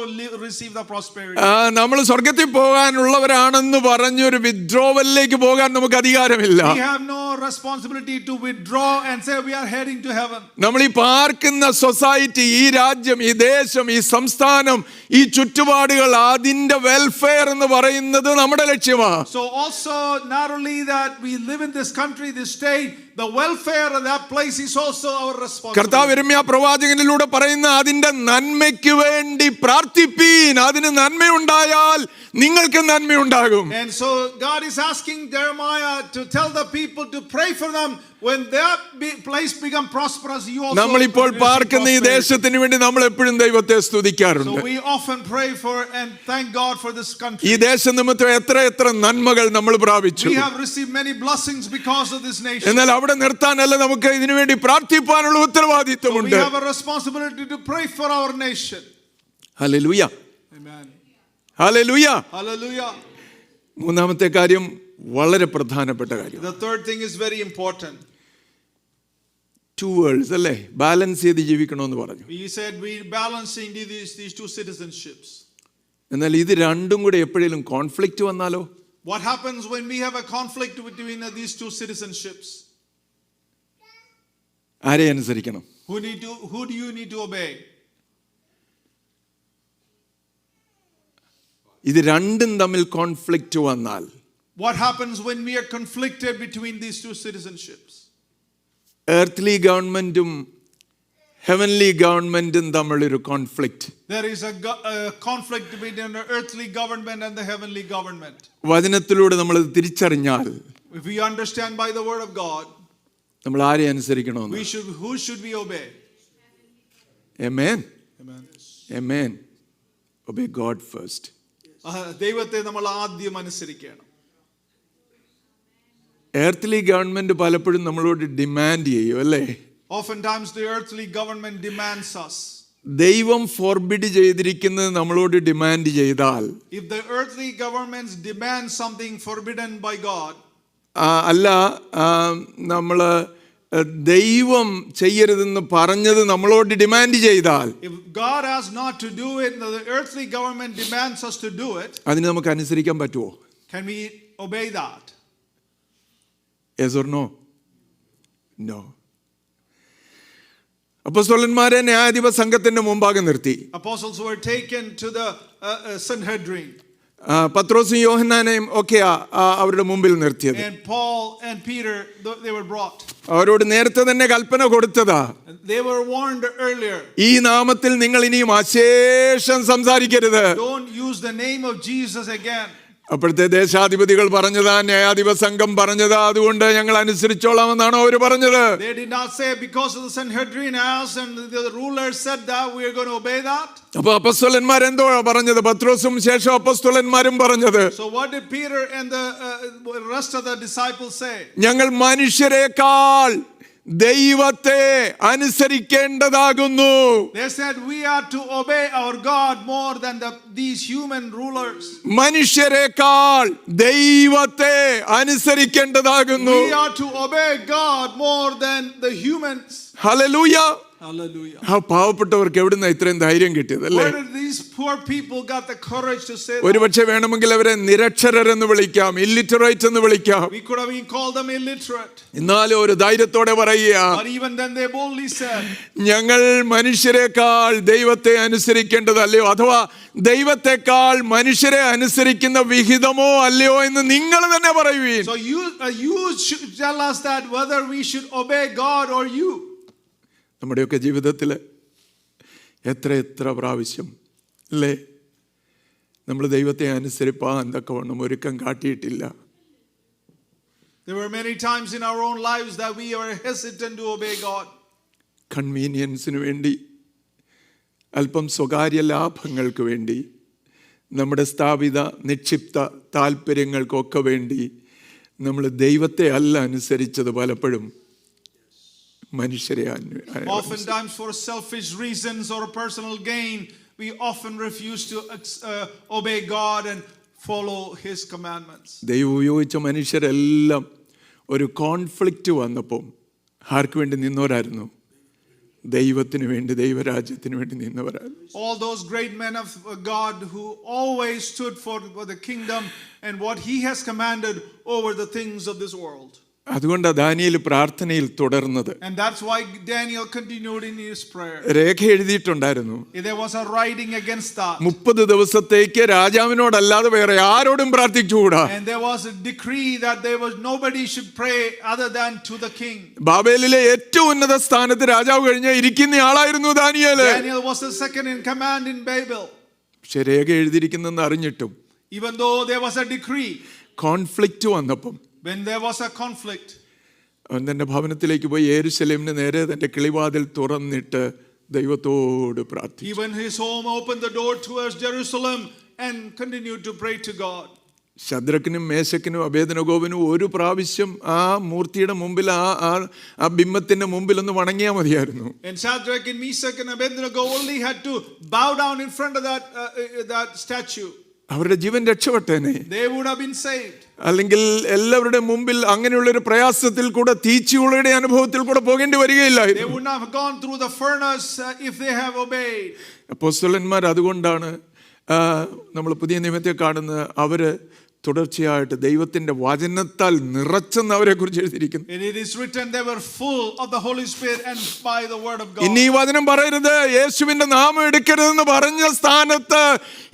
receive the prosperity. നമ്മൾ സ്വർഗത്തിൽ പോകാനുള്ളവരാണെന്ന് പറഞ്ഞൊരു വിഡ്രോവലിലേക്ക് പോകാൻ നമുക്ക് അധികാരമില്ല. We have no responsibility to withdraw and say we are heading to heaven. നമ്മൾ ഈ പാർക്കുന്ന society, ഈ രാജ്യം, ഈ ദേശം, ഈ സംസ്ഥാനം, ഈ ചുറ്റുപാടുകൾ, അതിന്റെ വെൽഫെയർ എന്ന് പറയുന്നത് നമ്മുടെ ലക്ഷ്യമാണ്. So also not only that we live in this country, this state, the welfare of that place is also our responsibility. കർത്താവ് യിരെമ്യാ പ്രവാചകനിലൂടെ പറയുന്ന അതിന്റെ നന്മയ്ക്ക് വേണ്ടി പ്രാർത്ഥിപ്പീൻ. അതിന് നന്മയുണ്ടായാൽ നിങ്ങൾക്ക് നന്മയുണ്ടാകും. And so God is asking Jeremiah to tell the people to pray for them. When that place become prosperous, you also നമ്മളിപ്പോൾ പാർക്കുന്ന ഈ ദേശത്തിന് വേണ്ടി നമ്മൾ എപ്പോഴും ദൈവത്തെ സ്തുതിക്കാറുണ്ട്. So we often pray for and thank God for this country. ഈ ദേശം നിമിത്തം എത്ര നന്മകൾ നമ്മൾ പ്രാപിച്ചു. We have received many blessings because of this nation. എന്നാൽ അവിടെ നിർത്താനല്ല, നമുക്ക് ഇതിനു വേണ്ടി പ്രാർത്ഥിപ്പാനുള്ള ഉത്തരവാദിത്വമുണ്ട്. We have a responsibility to pray for our nation. Hallelujah. Amen. Hallelujah. Hallelujah. മൂന്നാമത്തെ കാര്യം വളരെ പ്രധാനപ്പെട്ട കാര്യം. The third thing is very important. Two worlds, അല്ലേ? ബാലൻസ് ചെയ്ത് ജീവിക്കണമെന്ന് പറഞ്ഞു. We said we balancing these two citizenships. എന്നാൽ ഇത് രണ്ടും കൂടെ എപ്പോഴേലും കോൺഫ്ലിക്റ്റ് വന്നാലോ? What happens when we have a conflict between these two citizenships? ആരെ അനുസരിക്കണം? Who do you need to obey? ഇത് രണ്ടും തമ്മിൽ കോൺഫ്ലിക്റ്റ് വന്നാൽ What happens when we are conflicted between these two citizenships? earthly ഗവൺമെന്റും heavenly ഗവൺമെന്റും തമ്മിലൊരു conflict. There is a conflict between the earthly government and the heavenly government. വചനത്തിലൂടെ നമ്മൾ തിരിച്ചറിഞ്ഞാൽ, If we understand by the word of God, നമ്മൾ ആരെ അനുസരിക്കണമെന്ന്. who should we obey? Amen. Amen. Amen. Obey God first. ദൈവത്തെ നമ്മൾ ആദ്യം അനുസരിക്കണം. Earthly government പലപ്പോഴും നമ്മളോട് ഡിമാൻഡ് ചെയ്യും അല്ലേ? Oftentimes the earthly government demands us. ദൈവം ഫോർബിഡ് ചെയ്തിരിക്കുന്നത് നമ്മളോട് ഡിമാൻഡ് ചെയ്താൽ, If the earthly governments demand something forbidden by God, അല്ല നമ്മൾ ദൈവം ചെയ്യരുതെന്ന് പറഞ്ഞത് നമ്മളോട് ഡിമാൻഡ് ചെയ്താൽ, if God has not to do it, the earthly government demands us to do it, അതിന് നമുക്ക് അനുസരിക്കാൻ പറ്റുമോ? can we obey that? Yes or no? No. അപ്പോസ്തലന്മാരെ ന്യായാധിപ സംഘത്തിന്റെ മുമ്പാകെ നിർത്തി. Apostles were taken to the Sanhedrin. പത്രോസും യോഹന്നാനെയും ഒക്കെയാ അവരുടെ മുമ്പിൽ നിർത്തിയത്. And Paul and Peter, they were brought. അവരോട് നേരത്തെ തന്നെ കൽപ്പന കൊടുത്തതാ. They were warned earlier. ഈ നാമത്തിൽ നിങ്ങൾ ഇനിയും അശേഷം സംസാരിക്കരുത്. Don't use the name of Jesus again. അപ്പോഴത്തെ ദേശാധിപതികൾ പറഞ്ഞതാ, ന്യായാധിപ സംഘം പറഞ്ഞതാ, അതുകൊണ്ട് ഞങ്ങൾ അനുസരിച്ചോളാമെന്നാണോ അവർ പറഞ്ഞത്? They did not say because of the Sanhedrin asked and the rulers said that we are going to obey that. അപ്പൊ അപ്പോസ്തലന്മാർ എന്തോ പറഞ്ഞത്? പത്രോസും ശേഷം അപ്പോസ്തലന്മാരും പറഞ്ഞത്, So what did Peter and the rest of the disciples say? ഞങ്ങൾ മനുഷ്യരെക്കാൾ ദൈവത്തെ അനുസരിക്കേണ്ടതാകുന്നു. They said we are to obey our God more than these human rulers. മനുഷ്യരെക്കാൾ ദൈവത്തെ അനുസരിക്കേണ്ടതാകുന്നു. We are to obey God more than the humans. Hallelujah. Hallelujah. ആ പാവപ്പെട്ടവർക്ക് എവിടുന്ന ഇത്രയും ധൈര്യം കിട്ടിയത് അല്ലേ? Where did these poor people got the courage to say that? ഒരുപക്ഷെ വേണമെങ്കിൽ അവരെ നിരക്ഷരരെന്ന് വിളിക്കാം, ഇല്ലിറ്ററേറ്റ് എന്ന് വിളിക്കാം. We could have even called them illiterate. എന്നാലും ഒരു ധൈര്യത്തോടെ പറയുക, But even then they boldly said, ഞങ്ങൾ മനുഷ്യരെക്കാൾ ദൈവത്തെ അനുസരിക്കേണ്ടതല്ലയോ, അഥവാ ദൈവത്തെക്കാൾ മനുഷ്യരെ അനുസരിക്കുന്ന വിഹിതമോ അല്ലയോ എന്ന് നിങ്ങൾ തന്നെ പറയുവീൻ. So you should tell us that whether we should obey God or you. നമ്മുടെയൊക്കെ ജീവിതത്തിൽ എത്ര പ്രാവശ്യം അല്ലേ നമ്മൾ ദൈവത്തെ അനുസരിപ്പാൻ തക്കവണ്ണം ഒരുക്കം കാട്ടിയിട്ടില്ല. There were many times in our own lives that we were hesitant to obey God. കൺവീനിയൻസിന് വേണ്ടി, അല്പം സ്വകാര്യ ലാഭങ്ങൾക്ക് വേണ്ടി, നമ്മുടെ സ്ഥാപിത നിക്ഷിപ്ത താല്പര്യങ്ങൾക്കൊക്കെ വേണ്ടി നമ്മൾ ദൈവത്തെ അല്ല അനുസരിച്ചത്, പലപ്പോഴും മനുഷ്യരെ. Oftentimes for selfish reasons or personal gain, we often refuse to obey God and follow His commandments. ദൈവം ഉപയോഗിച്ച മനുഷ്യരെല്ലാം ഒരു കോൺഫ്ലിക്റ്റ് വന്നപ്പോൾ ആർക്ക് വേണ്ടി നിന്നവരായിരുന്നു? ദൈവത്തിന് വേണ്ടി, ദൈവരാജ്യത്തിന് വേണ്ടി നിന്നവരായിരുന്നു. All those great men of God who always stood for the kingdom and what He has commanded over the things of this world. അതുകൊണ്ടാണ് ദാനിയേൽ പ്രാർത്ഥനയിൽ തുടർന്നത്. And that's why Daniel continued in his prayer. Rekha എഴുതിയിട്ടുണ്ടായിരുന്നു. There was a writing against that. 30 ദിവസത്തേക്ക് രാജാവിനോടല്ലാതെ വേറെ ആരോടും പ്രാർത്ഥിച്ചുകൂടാ. And there was a decree that nobody should pray other than to the king. ബാബേലിലെ ഏറ്റവും ഉന്നത സ്ഥാനത്ത് രാജാവ് കഴിഞ്ഞ് ഇരിക്കുന്ന ആളായിരുന്നു Daniel. Daniel was the second in command in Babel. പക്ഷെ രേഖ എഴുതിയിരിക്കുന്നെന്ന് അറിഞ്ഞിട്ടും, even though there was a decree, conflict വന്നപ്പം, when there was a conflict, അവൻ തന്റെ ഭവനത്തിലേക്ക് പോയി യെരൂശലേമിന് നേരെ തന്റെ കിളിവാതിൽ തുറന്നിട്ട് ദൈവത്തോട് പ്രാർത്ഥിച്ചു. even his home opened the door towards Jerusalem and continued to pray to God. ശദ്രക്കിനും മേശക്കിനും അബേദ്നെഗോവിനും ഒരു പ്രാവശ്യം ആ മൂർത്തിയുടെ മുമ്പിൽ, ആ ബിംബത്തിന്റെ മുമ്പിൽ ഒന്ന് വണങ്ങിയാൽ മതിയായിരുന്നു. And Shadrach and Meshach and Abednego only had to bow down in front of that statue. അവരുടെ ജീവൻ രക്ഷപ്പെട്ടേനെ. They would have been saved. അല്ലെങ്കിൽ എല്ലാവരുടെ മുമ്പിൽ അങ്ങനെയുള്ള ഒരു പ്രയാസത്തിൽ കൂടെ, തീച്ചുളയുടെ അനുഭവത്തിൽ കൂടെ പോകേണ്ടി വരികയില്ലായിരുന്നു. They would not have gone through the furnace if they have obeyed. അപ്പോസ്തലന്മാർ അതുകൊണ്ടാണ് നമ്മൾ പുതിയ നിയമത്തെ കാണുന്നത്, അവര് തുടർച്ചയായിട്ട് ദൈവത്തിന്റെ വചനത്താൽ നിറച്ചെന്ന് അവരെ കുറിച്ച് എഴുതിയിരിക്കുന്നു. And it is written they were full of the Holy Spirit and by the word of God. ഇനി ഈ വചനം പറയരുത്, യേശുവിന്റെ നാമം എടുക്കരുതെന്ന് പറഞ്ഞ സ്ഥാനത്ത്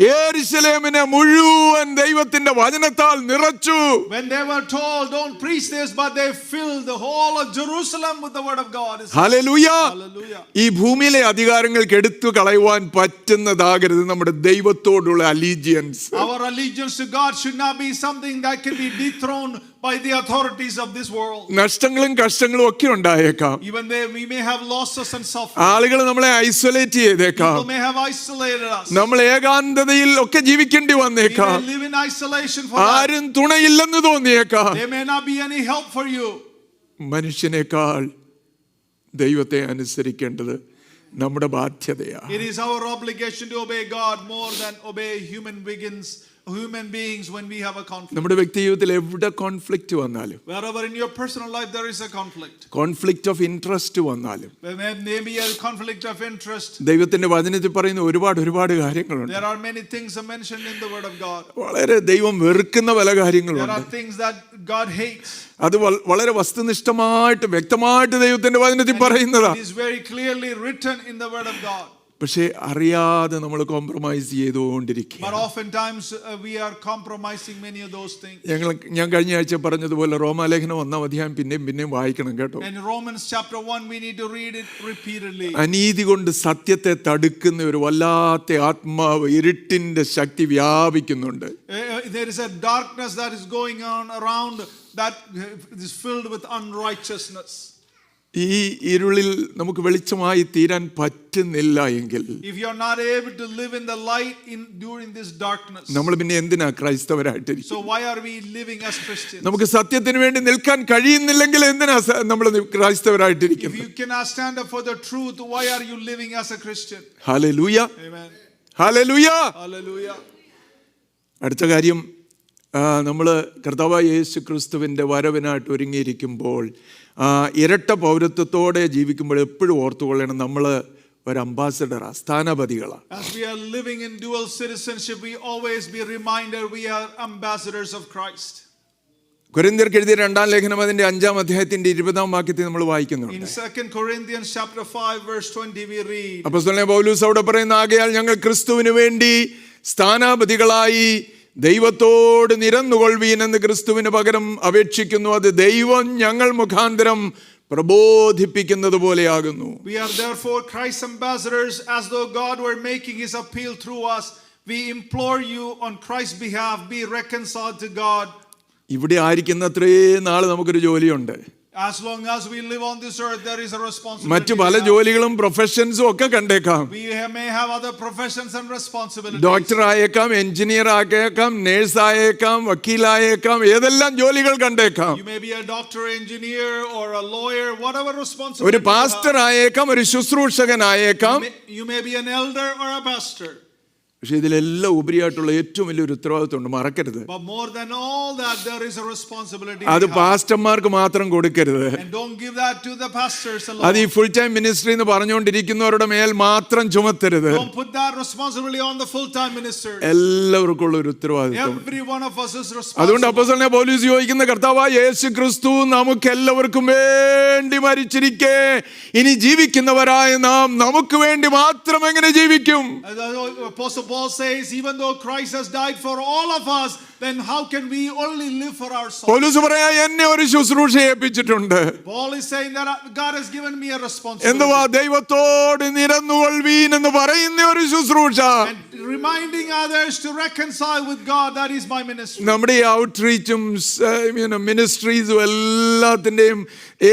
യെരൂശലേമിനെ മുഴുവൻ ദൈവത്തിന്റെ വചനത്താൽ നിറച്ചു. When they were told don't preach this, but they filled the whole of Jerusalem with the word of God. Hallelujah. Hallelujah. ഈ ഭൂമിയിലെ അധികാരങ്ങൾക്ക് എടുത്തു കളയുവാൻ പറ്റുന്നതാകരുത് നമ്മുടെ ദൈവത്തോടുള്ള allegiance. Our allegiance to God should not be something that can be dethroned by the authorities of this world. നഷ്ടങ്ങളും കഷ്ടങ്ങളും ഒക്കെ ഉണ്ടായേക്കാം. Even there we may have losses and suffering. ആളുകൾ നമ്മളെ ഐസൊലേറ്റ് ചെയ്തേക്കാം. People may have isolated us. നമ്മൾ ഏകാന്തതയിൽ ഒക്കെ ജീവിക്കേണ്ടി വന്നേക്കാം. We may live in isolation for us. ആരും തുണയില്ലെന്ന് തോന്നിയേക്കാം. There may not be any help for you. മനുഷ്യനേക്കാൾ ദൈവത്തെ അനുസരിക്കേണ്ടത് നമ്മുടെ ബാധ്യതയാണ്. It is our obligation to obey God more than obey human beings when we have a conflict. നമ്മുടെ വ്യക്തി ജീവിതത്തിൽ എവിടെ conflict വന്നാലും, Wherever in your personal life there is a conflict, conflict of interest വന്നാലും, there may be a conflict of interest. ദൈവത്തിന്റെ വചനത്തിൽ പറയുന്ന ഒരുപാട് കാര്യങ്ങളുണ്ട്. There are many things mentioned in the word of God. വളരെ ദൈവം വെറുക്കുന്ന പല There കാര്യങ്ങളുണ്ട്. are things that God hates. അത് വളരെ വസ്തുനിഷ്ഠമായിട്ട് വ്യക്തമായിട്ട് ദൈവത്തിന്റെ വചനത്തിൽ പറയുന്നതാ. It is very clearly written in the word of God. പക്ഷേ അറിയാതെ നമ്മൾ കോംപ്രമൈസ് ചെയ്തുകൊണ്ടിരിക്കുക. But oftentimes we are compromising many of those things. ഞാൻ കഴിഞ്ഞ ആഴ്ച പറഞ്ഞതുപോലെ റോമാലേഖനം 1-ാം അധ്യായം പിന്നെയും വായിക്കണം കേട്ടോ. In Romans chapter 1 we need to read it repeatedly. അനീതി കൊണ്ട് സത്യത്തെ തടുക്കുന്ന ഒരു വല്ലാത്ത ആത്മാവ്, ഇരുട്ടിന്റെ ശക്തി വ്യാപിക്കുന്നുണ്ട്. There is a darkness that is going on around that is filled with unrighteousness. ഈ ഇരുളിൽ നമുക്ക് വെളിച്ചമായി തീരാൻ പറ്റുന്നില്ല എങ്കിൽ, if you are not able to live in the light during this darkness, നമ്മൾ പിന്നെ എന്തിനാ ക്രൈസ്തവരായിട്ടിരിക്കും? so why are we living as Christians? നമുക്ക് സത്യത്തിന് വേണ്ടി നിൽക്കാൻ കഴിയുന്നില്ലെങ്കിൽ എന്തിനാ നമ്മൾ ക്രൈസ്തവരായിട്ടിരിക്കും? If you cannot stand up for the truth, why are you living as a Christian? Hallelujah, Amen, hallelujah. hallelujah. അടുത്ത കാര്യം, നമ്മൾ കർത്താവായ യേശു ക്രിസ്തുവിൻ്റെ വരവിനായിട്ട് ഒരുങ്ങിയിരിക്കുമ്പോൾ ഇരട്ട പൗരത്വത്തോടെ ജീവിക്കുമ്പോൾ എപ്പോഴും ഓർത്തുകൊള്ളണം, നമ്മൾ ഒരു അംബാസഡറാ, സ്ഥാനപതികളാണ്. As we are living in dual citizenship, we always be reminded we are ambassadors of Christ. കൊരിന്ത്യർക്ക് എഴുതിയ 2-ാം ലേഖനം അതിന്റെ 5-ാം അധ്യായത്തിന്റെ 20-ാം വാക്യത്തിൽ നമ്മൾ വായിക്കുന്നുണ്ട്. In 2 Corinthians chapter 5 verse 20 we read, അപ്പോസ്തലനായ പൗലോസ് അവിടെ പറയുന്ന, ആകയാൽ ഞങ്ങൾ ക്രിസ്തുവിന് വേണ്ടി സ്ഥാനാപതികളായി ദൈവത്തോട് നിരന്നുകൊള്ളുവീൻ എന്ന് ക്രിസ്തുവിന് പകരം അപേക്ഷിക്കുന്നു. അത് ദൈവം ഞങ്ങൾ മുഖാന്തരം പ്രബോധിപ്പിക്കുന്നത് പോലെയാകുന്നു. We are therefore Christ's ambassadors, as though God were making his appeal through us. We implore you on Christ's behalf, be reconciled to God. ഇവിടെ ആയിരിക്കുന്ന അത്രയും നാള് നമുക്കൊരു ജോലിയുണ്ട്. As long as we live on this earth, there is a responsibility. മറ്റു പല ജോലികളും പ്രൊഫഷൻസും ഒക്കെ കണ്ടേക്കാം. We may have other professions and responsibilities. Doctor ആയേക്കാം, എഞ്ചിനീയർ ആയേക്കാം, നേഴ്സ് ആയേക്കാം, വക്കീലായേക്കാം, ഏതെല്ലാം ജോലികൾ കണ്ടേക്കാം. You may be a doctor, engineer or a lawyer, whatever responsibility. ഒരു പാസ്റ്റർ ആയേക്കാം, ഒരു ശുശ്രൂഷകൻ ആയേക്കാം. You may be an elder or a pastor. പക്ഷെ ഇതിലെല്ലാം ഉപരിയായിട്ടുള്ള ഏറ്റവും വലിയൊരു ഉത്തരവാദിത്വമുണ്ട്, മറക്കരുത്. But more than all that, there is a responsibility. അത് പാസ്റ്റർമാർക്ക് മാത്രം കൊടുക്കരുത്. And don't give that to the pastors alone. അത് ഈ ഫുൾ ടൈം മിനിസ്ട്രി എന്ന് പറഞ്ഞുകൊണ്ടിരിക്കുന്നവരുടെ മേൽ മാത്രം ചുമത്തരുത്. Don't put that responsibility on the full-time ministers. എല്ലാവർക്കും ഉള്ള ഒരു ഉത്തരവാദിത്വം. Every one of us is responsible. അതുകൊണ്ട് അപ്പോസ്തലനായ പൗലോസ് ചോദിക്കുന്ന, കർത്താവായ യേശു ക്രിസ്തു നമുക്ക് എല്ലാവർക്കും വേണ്ടി മരിച്ചിരിക്കെ ഇനി ജീവിക്കുന്നവരായ നാം നമുക്ക് വേണ്ടി മാത്രം എങ്ങനെ ജീവിക്കും? Apostle Paul says, even though Christ has died for all of us, then how can we only live for ourselves? പൗലോസ് പറയാ, എന്നെ ഒരു ശുശ്രൂഷ ഏൽപ്പിച്ചിട്ടുണ്ട്. Paul is saying that God has given me a responsibility. എന്തുവാ? ദൈവത്തോട് നിരന്നുകൊള്ളുവീൻ എന്ന് പറയുന്ന ഒരു ശുശ്രൂഷ. And reminding others to reconcile with God, that is my ministry. നമ്മുടെ ഈ ഔട്ട്റീച്ചും മിനിസ്ട്രീസും എല്ലാത്തിന്റെയും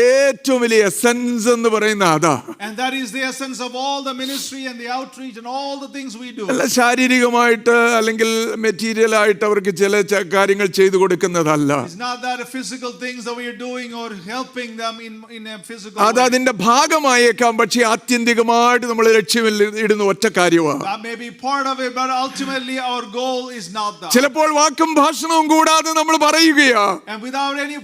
ഏറ്റവും വലിയ എസൻസ് എന്ന് പറയുന്ന അതാ. And that is the essence of all the ministry and the outreach and all the things we do. അല്ല ശാരീരികമായിട്ട് അല്ലെങ്കിൽ മെറ്റീരിയൽ ആയിട്ട് അവർക്ക് ചില കാര്യങ്ങൾ ചെയ്തു കൊടുക്കുന്നതല്ല. It's not that physical things that we are doing or helping them in a physical അത് way. അതിന്റെ ഭാഗമായേക്കാം, പക്ഷേ ആത്യന്തികമായിട്ട് നമ്മൾ ലക്ഷ്യമിടുന്ന ഒറ്റ കാര്യമാണ്. That may be part of it, but ultimately our goal is not that. ചിലപ്പോൾ വാക്കും ഭാഷണവും കൂടാതെ നമ്മൾ പറയുകയാ, And without any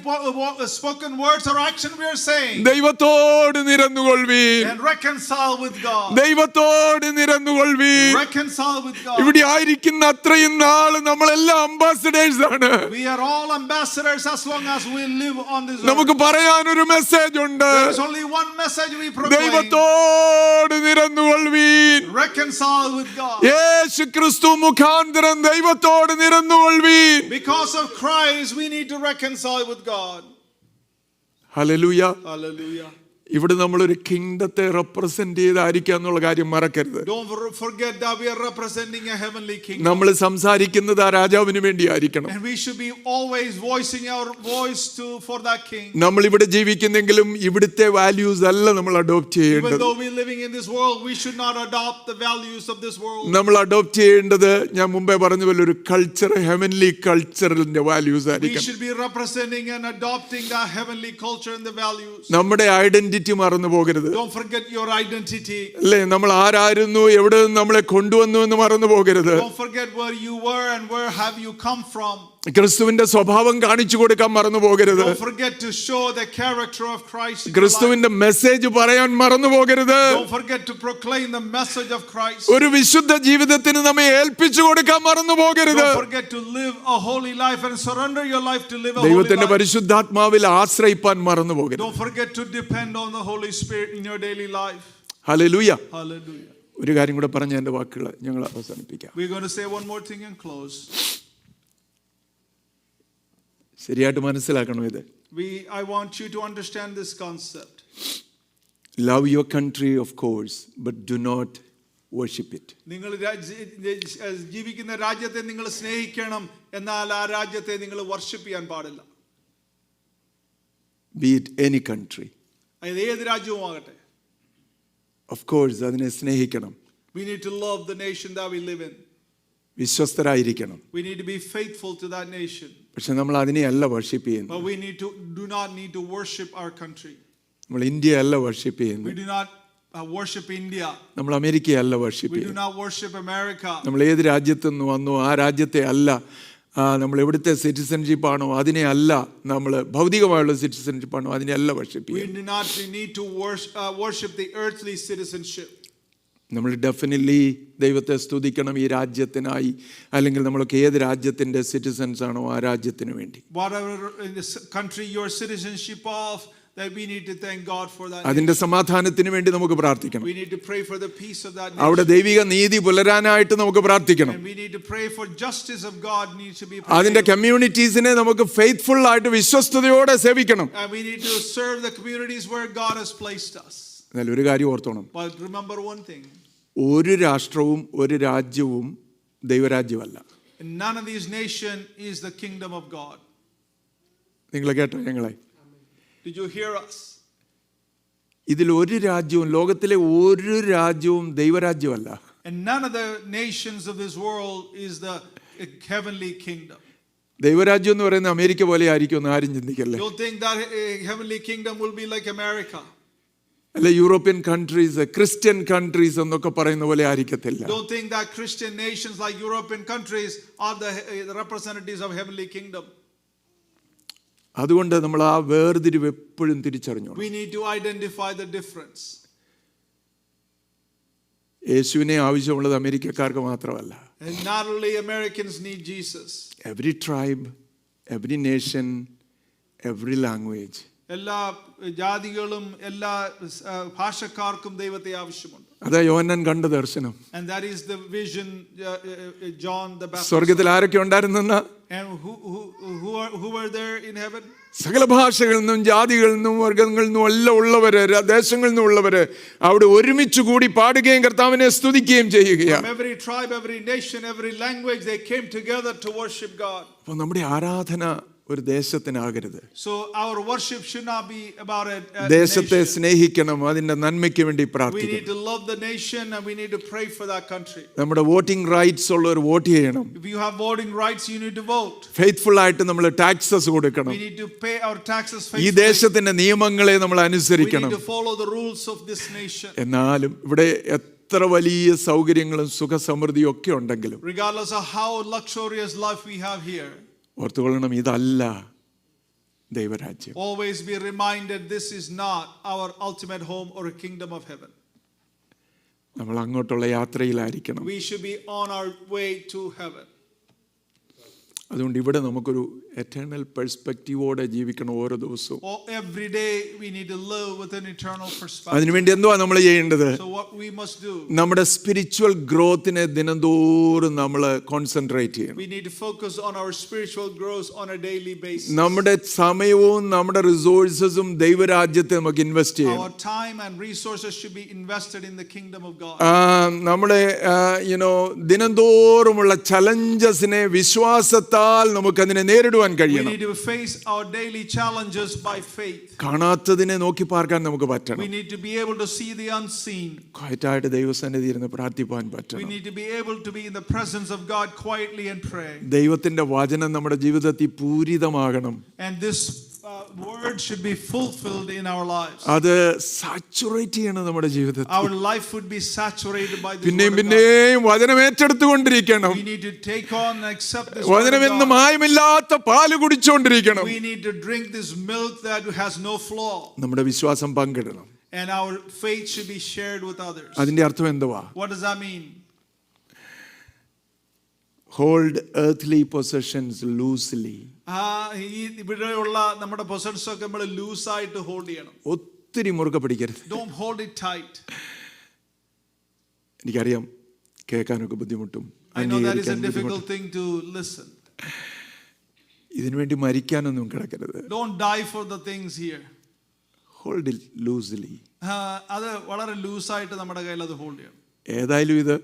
spoken words or action we are saying, ദൈവത്തോട് നിരന്നുകൊള്ളുവീൻ, and reconcile with God. ദൈവത്തോട് നിരന്നുകൊള്ളുവീൻ. Reconcile with God. ഇവിടെ ആയിരിക്കുന്ന അത്രയും നാള് നമ്മളെല്ലാം അംബാസഡേഴ്സ് ആണ്. We are all ambassadors as long as we live on this earth. നമുക്ക് പറയാനൊരു മെസ്സേജ് ഉണ്ട്. There is only one message we proclaim. ദൈവത്തോട് നിരന്നുകൊള്ളുവീൻ. Reconcile with God. യേശു ക്രിസ്തു മുഖാന്തരം ദൈവത്തോട് നിരന്നുകൊള്ളുവീൻ. Because of Christ we need to reconcile with God. Hallelujah. Hallelujah. ഇവിടെ നമ്മളൊരു കിങ്ഡത്തെ represent ചെയ്തായിരിക്കുക എന്നുള്ള കാര്യം മറക്കരുത്. Don't forget that we are representing a heavenly kingdom. നമ്മൾ സംസാരിക്കുന്നത് ആ രാജാവിന് വേണ്ടിയായിരിക്കണം. And we should be always voicing our voice for that king. നമ്മൾ ഇവിടെ ജീവിക്കുന്നെങ്കിലും ഇവിടുത്തെ വാല്യൂസ് അല്ല നമ്മൾ അഡോപ്റ്റ് ചെയ്യേണ്ടത്. Even though we living in this world, we should not adopt the values of this world. നമ്മൾ അഡോപ്റ്റ് ചെയ്യേണ്ടത് ഞാൻ മുമ്പേ പറഞ്ഞ പോലെ ഒരു കൾച്ചർ, ഹെവൻലി കൾച്ചറിന്റെ വാല്യൂസ് We ആയിരിക്കണം. should be representing and adopting the heavenly culture and the values. നമ്മുടെ identity മറന്നു പോകരുത്. Don't forget your identity. അല്ലേ, നമ്മൾ ആരായിരുന്നു, എവിടെ നിന്ന് നമ്മളെ കൊണ്ടുവന്നു എന്ന് മറന്നു പോകരുത്. Don't forget where you were and where have you come from. ക്രിസ്തുവിന്റെ സ്വഭാവം കാണിച്ചു കൊടുക്കാൻ മറന്നു പോകരുത്. Don't forget to show the character of Christ. ക്രിസ്തുവിന്റെ മെസ്സേജ് പറയാൻ മറന്നു പോകരുത്. Don't forget to proclaim the message of Christ. ഒരു വിശുദ്ധ ജീവിതത്തിന് നമ്മെ ഏൽപ്പിച്ചു കൊടുക്കാൻ മറന്നു പോകരുത്. Don't forget to live a holy life and surrender your life to live a holy ദൈവത്തിന്റെ life. പരിശുദ്ധാത്മാവിൽ ആശ്രയിപ്പാൻ മറന്നു പോകരുത്. Don't forget to depend on the Holy Spirit in your daily life. Hallelujah. Hallelujah. ഒരു കാര്യം കൂടെ പറഞ്ഞ എന്റെ വാക്കുകൾ ഞങ്ങൾ അവസാനിപ്പിക്കാം. We're going to say one more thing and close. ശരിയായിട്ട് മനസ്സിലാക്കണം ഇത്. I want you to understand this concept. Love your country, of course, but do not worship it. നിങ്ങൾ ജീവിക്കുന്ന രാജ്യത്തെ നിങ്ങൾ സ്നേഹിക്കണം, എന്നാൽ ആ രാജ്യത്തെ നിങ്ങൾ വർഷിപ്പ് ചെയ്യാൻ പാടില്ല. Be it any country. അത് ഏത് രാജ്യവും ആകട്ടെ. Of course, അതിനെ സ്നേഹിക്കണം. We need to love the nation that we live in. വിശ്വസ്തരായിരിക്കണം. We need to be faithful to that nation. പക്ഷെ നമ്മൾ അതിനെയല്ല വർഷിപ്പ് ചെയ്യുന്നത്. But we do not need to worship our country. നമ്മൾ ഇന്ത്യയല്ല വർഷിപ്പ് We ചെയ്യുന്നത്. do not worship India. നമ്മൾ അമേരിക്കയല്ല worship We do ചെയ്യുന്നത്. not worship America. നമ്മൾ ഏത് രാജ്യത്തു നിന്ന് വന്നോ ആ രാജ്യത്തെ അല്ല, നമ്മൾ എവിടുത്തെ സിറ്റിസൺഷിപ്പ് ആണോ അതിനെ അല്ല, നമ്മൾ ഭൗതികമായുള്ള സിറ്റിസൺഷിപ്പ് ആണോ അതിനെ അല്ല വർഷിപ്പ് We ചെയ്യുന്നത്. do not need to worship the earthly citizenship. നമ്മൾ ഡെഫിനറ്റ്ലി ദൈവത്തെ സ്തുതിക്കണം ഈ രാജ്യത്തിനായി, അല്ലെങ്കിൽ നമ്മളൊക്കെ ഏത് രാജ്യത്തിന്റെ സിറ്റിസൺസ് ആണോ ആ രാജ്യത്തിന് വേണ്ടി. Whatever in this country your citizenship of, that we need to thank God for that. അതിന്റെ സമാധാനത്തിന് വേണ്ടി നമുക്ക് പ്രാർത്ഥിക്കണം. We need to pray for the peace of that അവിടെ nation. ദൈവിക നീതി പുലരാനായിട്ട് നമുക്ക് പ്രാർത്ഥിക്കണം. And we need to pray for justice of God needs to be അതിന്റെ prayed. കമ്മ്യൂണിറ്റീസിനെ നമുക്ക് ഫെയ്ത്ത്ഫുൾ ആയിട്ട് വിശ്വസ്തയോടെ സേവിക്കണം. And we need to serve the communities where God has placed us. എന്നാൽ ഒരു കാര്യം ഓർത്തോണം, But remember one thing. ഒരു രാഷ്ട്രവും ഒരു രാജ്യവും ദൈവരാജ്യമല്ല. None of these nations is the kingdom of God. നിങ്ങൾ കേട്ടോ ഞങ്ങളെ? Did you hear us? ഇതിൽ ഒരു രാജ്യവും, ലോകത്തിലെ ഒരു രാജ്യവും ദൈവരാജ്യമല്ല. And none of the nations of this world is the heavenly kingdom. ദൈവരാജ്യം എന്ന് പറയുന്നത് അമേരിക്ക പോലെ ആയിരിക്കും എന്ന് ആരും ചിന്തിക്കല്ലേ. Don't think that a heavenly kingdom will be like America. അല്ലെ യൂറോപ്യൻ കൺട്രീസ്, ക്രിസ്ത്യൻ കൺട്രീസ് എന്നൊക്കെ പറയുന്ന പോലെ ആയിരിക്കത്തില്ല. Don't think that Christian nations like European countries are the representatives of heavenly kingdom. അതുകൊണ്ട് നമ്മൾ ആ വേർതിരിവ് എപ്പോഴും തിരിച്ചറിഞ്ഞു. We need to identify the difference. യേശുവിനെ ആവശ്യമുള്ളത് അമേരിക്കക്കാർക്ക് മാത്രമല്ല. And not only Americans need Jesus. Every tribe, every nation, every language. എല്ലാ ജാതികളും എല്ലാ ഭാഷക്കാർക്കും ദൈവത്തെ ആവശ്യമുണ്ട്. അതാ യോഹന്നാൻ കണ്ട ദർശനം. And that is the vision John the Baptist. സ്വർഗ്ഗത്തിൽ ആരൊക്കെ ഉണ്ടായിരുന്നെന്ന്? And who were there in heaven? സകല ഭാഷകളിൽ നിന്നും ജാതികളിൽ നിന്നും വർഗ്ഗങ്ങളിൽ നിന്നും എല്ലാം ഉള്ളവര്, ദേശങ്ങളിൽ നിന്നും ഉള്ളവര് അവിടെ ഒരുമിച്ച് കൂടി പാടുകയും കർത്താവിനെ സ്തുതിക്കുകയും ചെയ്യുകയാണ്. From every tribe, every nation, every language, they came together to worship God. അപ്പോൾ നമ്മുടെ ആരാധന ഒരു ദേശത്തിനാകരുത്. So our worship should not be about a ദേശത്തെ nation. സ്നേഹിക്കണം, അതിന്റെ നന്മയ്ക്ക് വേണ്ടി We need പ്രാർത്ഥിക്കണം. to love the nation and we need to pray for that country. നമ്മുടെ വോട്ടിംഗ് റൈറ്റ്സ് ഉള്ളവർ വോട്ട് ചെയ്യണം. If you have voting rights, you need to vote. Faithful ആയിട്ട് നമ്മൾ ടാക്സസ് കൊടുക്കണം. We need to pay our taxes ഈ faithfully. ദേശത്തിന്റെ നിയമങ്ങളെ നമ്മൾ We need അനുസരിക്കണം. to follow the rules of this nation. എന്നാലും ഇവിടെ എത്ര വലിയ സൗകര്യങ്ങളും സുഖസമൃദ്ധിയും ഒക്കെ ഉണ്ടെങ്കിലും Regardless of how luxurious life we have here, ഓർത്തുകൊള്ളണം, ഇതല്ല ദൈവരാജ്യം. always be reminded this is not our ultimate home or a kingdom of heaven. നമ്മൾ അങ്ങോട്ടുള്ള യാത്രയിലായിരിക്കണം. We should be on our way to heaven. അതുകൊണ്ട് ഇവിടെ നമുക്കൊരു എറ്റേണൽ പെർസ്പെക്റ്റീവോടെ ജീവിക്കണം ഓരോ ദിവസവും. Every day we need to live with an eternal perspective. അതിനുവേണ്ടി എന്തുവാ നമ്മൾ ചെയ്യേണ്ടത്? So what we must do? നമ്മുടെ സ്പിരിച്വൽ ഗ്രോത്തിനെ ദിനംതോറും നമ്മൾ കോൺസെൻട്രേറ്റ് ചെയ്യണം. We need to focus on our spiritual growth on a daily basis. നമ്മുടെ സമയവും നമ്മുടെ റിസോഴ്സസും ദൈവരാജ്യത്തെ നമുക്ക് ഇൻവെസ്റ്റ് ചെയ്യണം. Our time and resources should be invested in the kingdom of God. നമ്മുടെ ദിനംതോറുമുള്ള ചലഞ്ചസിനെ വിശ്വാസത്താൽ നമുക്ക് അതിനെ നേരിടുവാൻ കഴിയണം. We need to face our daily challenges by faith. കാണാത്തതിനെ നോക്കി പാർക്കാൻ നമുക്ക് പറ്റണം. We need to be able to see the unseen. ക്വയറ്റായിട്ട് ദൈവസന്നിധിയിൽ ഇരുന്ന് പ്രാർത്ഥിപ്പാൻ പറ്റണം. We need to be able to be in the presence of God quietly and pray. ദൈവത്തിന്റെ വചനം നമ്മുടെ ജീവിതത്തിൽ പൂരിതമാകണം. And this word should be fulfilled in our lives. അത് saturate ചെയ്യണം നമ്മുടെ ജീവിതത്തിൽ. Our life would be saturated by this പിന്നെയും word of God. പിന്നെയും വചനം ഏറ്റെടുത്തുകൊണ്ടിരിക്കണം. We need to take on and accept this വചനം എന്ന് മായമില്ലാത്ത പാല് കുടിച്ചുകൊണ്ടിരിക്കണം. We need to drink this milk that has no flaw. നമ്മുടെ വിശ്വാസം പങ്കിടണം. And our faith should be shared with others. അതിന്റെ അർത്ഥം എന്തുവാ? What does that mean? Hold earthly possessions loosely. ഇവിടെയുള്ള നമ്മുടെ പൊസഷൻസ് ഒക്കെ നമ്മൾ ലൂസ് ആയിട്ട് ഹോൾഡ് ചെയ്യണം. ഒത്തിരി മുറുകെ പിടിക്കരുത്. Don't hold it tight. എനിക്കറിയാം കേൾക്കാനൊക്കെ ബുദ്ധിമുട്ടും. I know that is a difficult thing to listen. ഇതിനുവേണ്ടി മരിക്കാനൊന്നും കിടക്കരുത്. Don't die for the things here. Hold it loosely. അത് വളരെ ലൂസായിട്ട് നമ്മുടെ കയ്യിൽ അത് ഹോൾഡ് ചെയ്യണം. ഏതായാലും ഇത്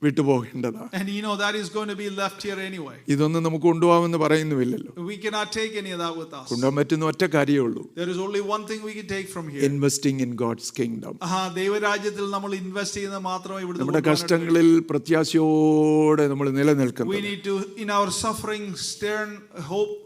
വിട്ടുപോകേണ്ടതാണ്. And you know that is going to be left here anyway. ഇതൊന്നും നമുക്ക് കൊണ്ടുപോകാമെന്ന് പറയുന്നുമില്ലല്ലോ. We cannot take any of that with us. കൊണ്ടുപോകാൻ പറ്റുന്ന ഒറ്റ കാര്യമേ ഉള്ളൂ. There is only one thing we can take from here. Investing in God's kingdom. ദൈവരാജ്യത്തിൽ നമ്മൾ invest ചെയ്യുന്നത് മാത്രമേ ഇവിടുന്ന് നമ്മുടെ കഷ്ടങ്ങളിൽ പ്രത്യാശയോടെ നമ്മൾ നിലനിൽക്കണം. We need to in our suffering stern hope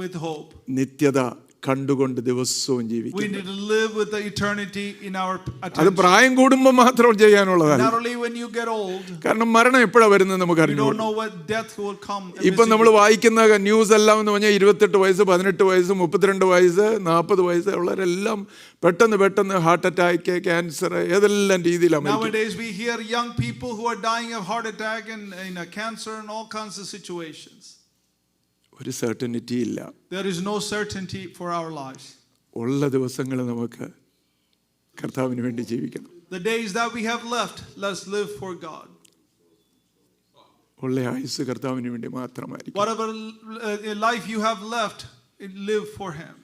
with hope. നിത്യത കണ്ടുകൊണ്ട് ദിവസവും ജീവിക്കണം. We need to live with the eternity in our attention. അത് പ്രായം കൂടുമ്പോൾ മാത്രം ചെയ്യാനുള്ളതാണ്. Not only when you get old. കാരണം മരണം എപ്പോഴാണ് വരുന്നത് നമുക്ക് അറിയില്ല. We don't know what death will come. ഇപ്പൊ നമ്മൾ വായിക്കുന്ന ന്യൂസ് എല്ലാം എന്ന് പറഞ്ഞാൽ 28 വയസ്സ് 18 വയസ്സ് 32 വയസ്സ് 40 വയസ്സ് ഉള്ളവരെല്ലാം പെട്ടെന്ന് ഹാർട്ട് അറ്റാക്ക് ക്യാൻസർ ഏതെല്ലാം രീതിയിലാണ്. Nowadays we hear young people who are dying of heart attack and cancer and all kinds of situations. ഒരു സർട്ടനിറ്റി ഇല്ല. There is no certainty for our lives. ഉള്ള ദിവസങ്ങൾ നമുക്ക് കർത്താവിന് വേണ്ടി ജീവിക്കണം. The days that we have left, let's live for God. ഉള്ള ആയുസ് കർത്താവിന് വേണ്ടി മാത്രമായിരിക്കും. Whatever life you have left, live for Him.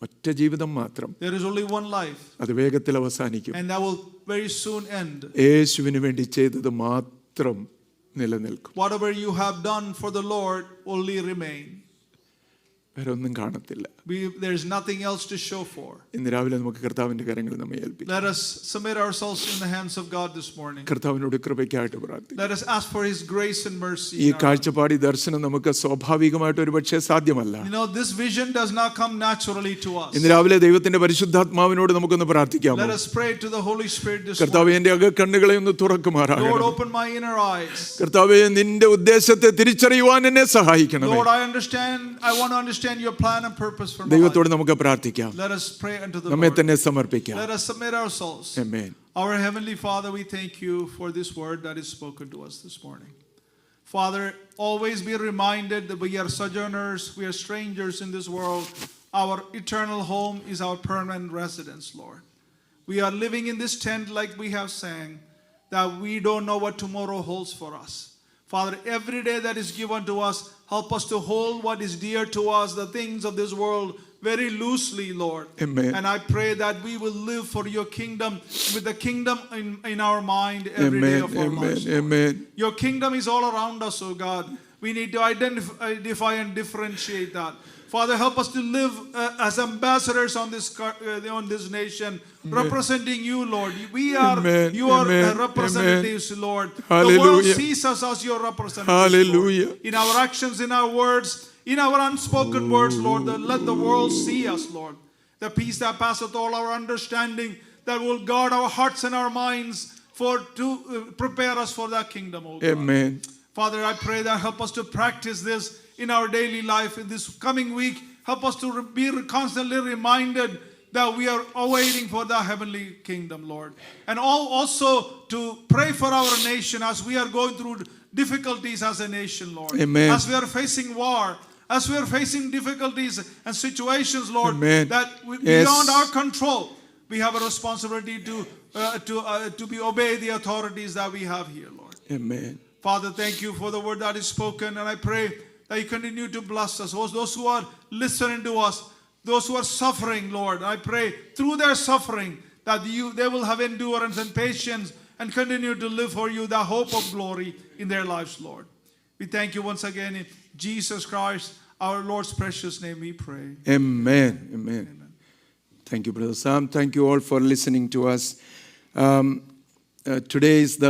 ഒറ്റ ജീവിതം മാത്രം. There is only one life. അത് വേഗത്തിൽ അവസാനിക്കും. And that will very soon end. യേശുവിന് വേണ്ടി ചെയ്തത് മാത്രം നിലനിൽക്കും. Whatever you have done for the Lord only remain. വേറെ ഒന്നും കാണത്തില്ല. There is nothing else to show for. ഇന്ന് രാവിലെ നമുക്ക് കർത്താവിന്റെ കരങ്ങളിൽ നമ്മെ ഏൽപ്പിക്കാം. Let us submit ourselves in the hands of God this morning. കർത്താവിനോട് കൃപയ്ക്കായിട്ട് പ്രാർത്ഥിക്കാം. Let us ask for His grace and mercy. ഈ കാഴ്ചപ്പാടി ദർശനം നമുക്ക് സ്വാഭാവികമായിട്ട് ഒരുപക്ഷേ സാധ്യമല്ല. You know, this vision does not come naturally to us. ഇന്ന് രാവിലെ ദൈവത്തിന്റെ പരിശുദ്ധാത്മാവിനോട് നമുക്കൊന്ന് പ്രാർത്ഥിക്കാം. Let us pray to the Holy Spirit this morning. കർത്താവേ എന്റെ അകക്കണ്ണുകളെ ഒന്ന് തുറക്കുമാറാകണം. Lord, open my inner eyes. കർത്താവേ നിന്റെ ഉദ്ദേശത്തെ തിരിച്ചറിയുവാൻ എന്നെ സഹായിക്കണം. Lord, I want to understand your plan and purpose for my life. ദൈവത്തോട് നമുക്ക് പ്രാർത്ഥിക്കാം. Let us pray unto the നമ്മെ Lord. തന്നെ സമർപ്പിക്കാം. Let us submit ourselves. Amen. Our heavenly Father, we thank you for this word that is spoken to us this morning. Father, always be reminded that we are sojourners, we are strangers in this world. Our eternal home is our permanent residence, Lord. We are living in this tent like we have sang, that we don't know what tomorrow holds for us. Father, every day that is given to us, help us to hold what is dear to us, the things of this world, very loosely, Lord. Amen. And I pray that we will live for your kingdom, with the kingdom in our mind every day of our lives. Amen. Your kingdom is all around us, oh God. We need to identify and differentiate that. Father, help us to live as ambassadors on this nation, representing you, Lord. We are your representatives, Lord. Hallelujah. The world sees us as your representatives. Hallelujah. Lord. In our actions, in our words, in our unspoken words, Lord, let the world see us, Lord. The peace that passeth all our understanding, that will guard our hearts and our minds to prepare us for that kingdom, oh God. Amen. Father, I pray that help us to practice this in our daily life in this coming week. Help us to be constantly reminded that we are awaiting for the heavenly kingdom, Lord. And also to pray for our nation as we are going through difficulties as a nation, Lord. Amen. As we are facing war, as we are facing difficulties and situations, Lord, Amen. that Yes. beyond our control, we have a responsibility to be obey the authorities that we have here, Lord. Amen. Father, thank you for the word that is spoken, and I pray that you continue to bless us. Those who are listening to us, those who are suffering, Lord, I pray through their suffering that they will have endurance and patience and continue to live for you, the hope of glory in their lives, Lord. We thank you once again in Jesus Christ, our Lord's precious name, we pray. Amen. Amen. Thank you, Brother Sam. Thank you all for listening to us. Today is the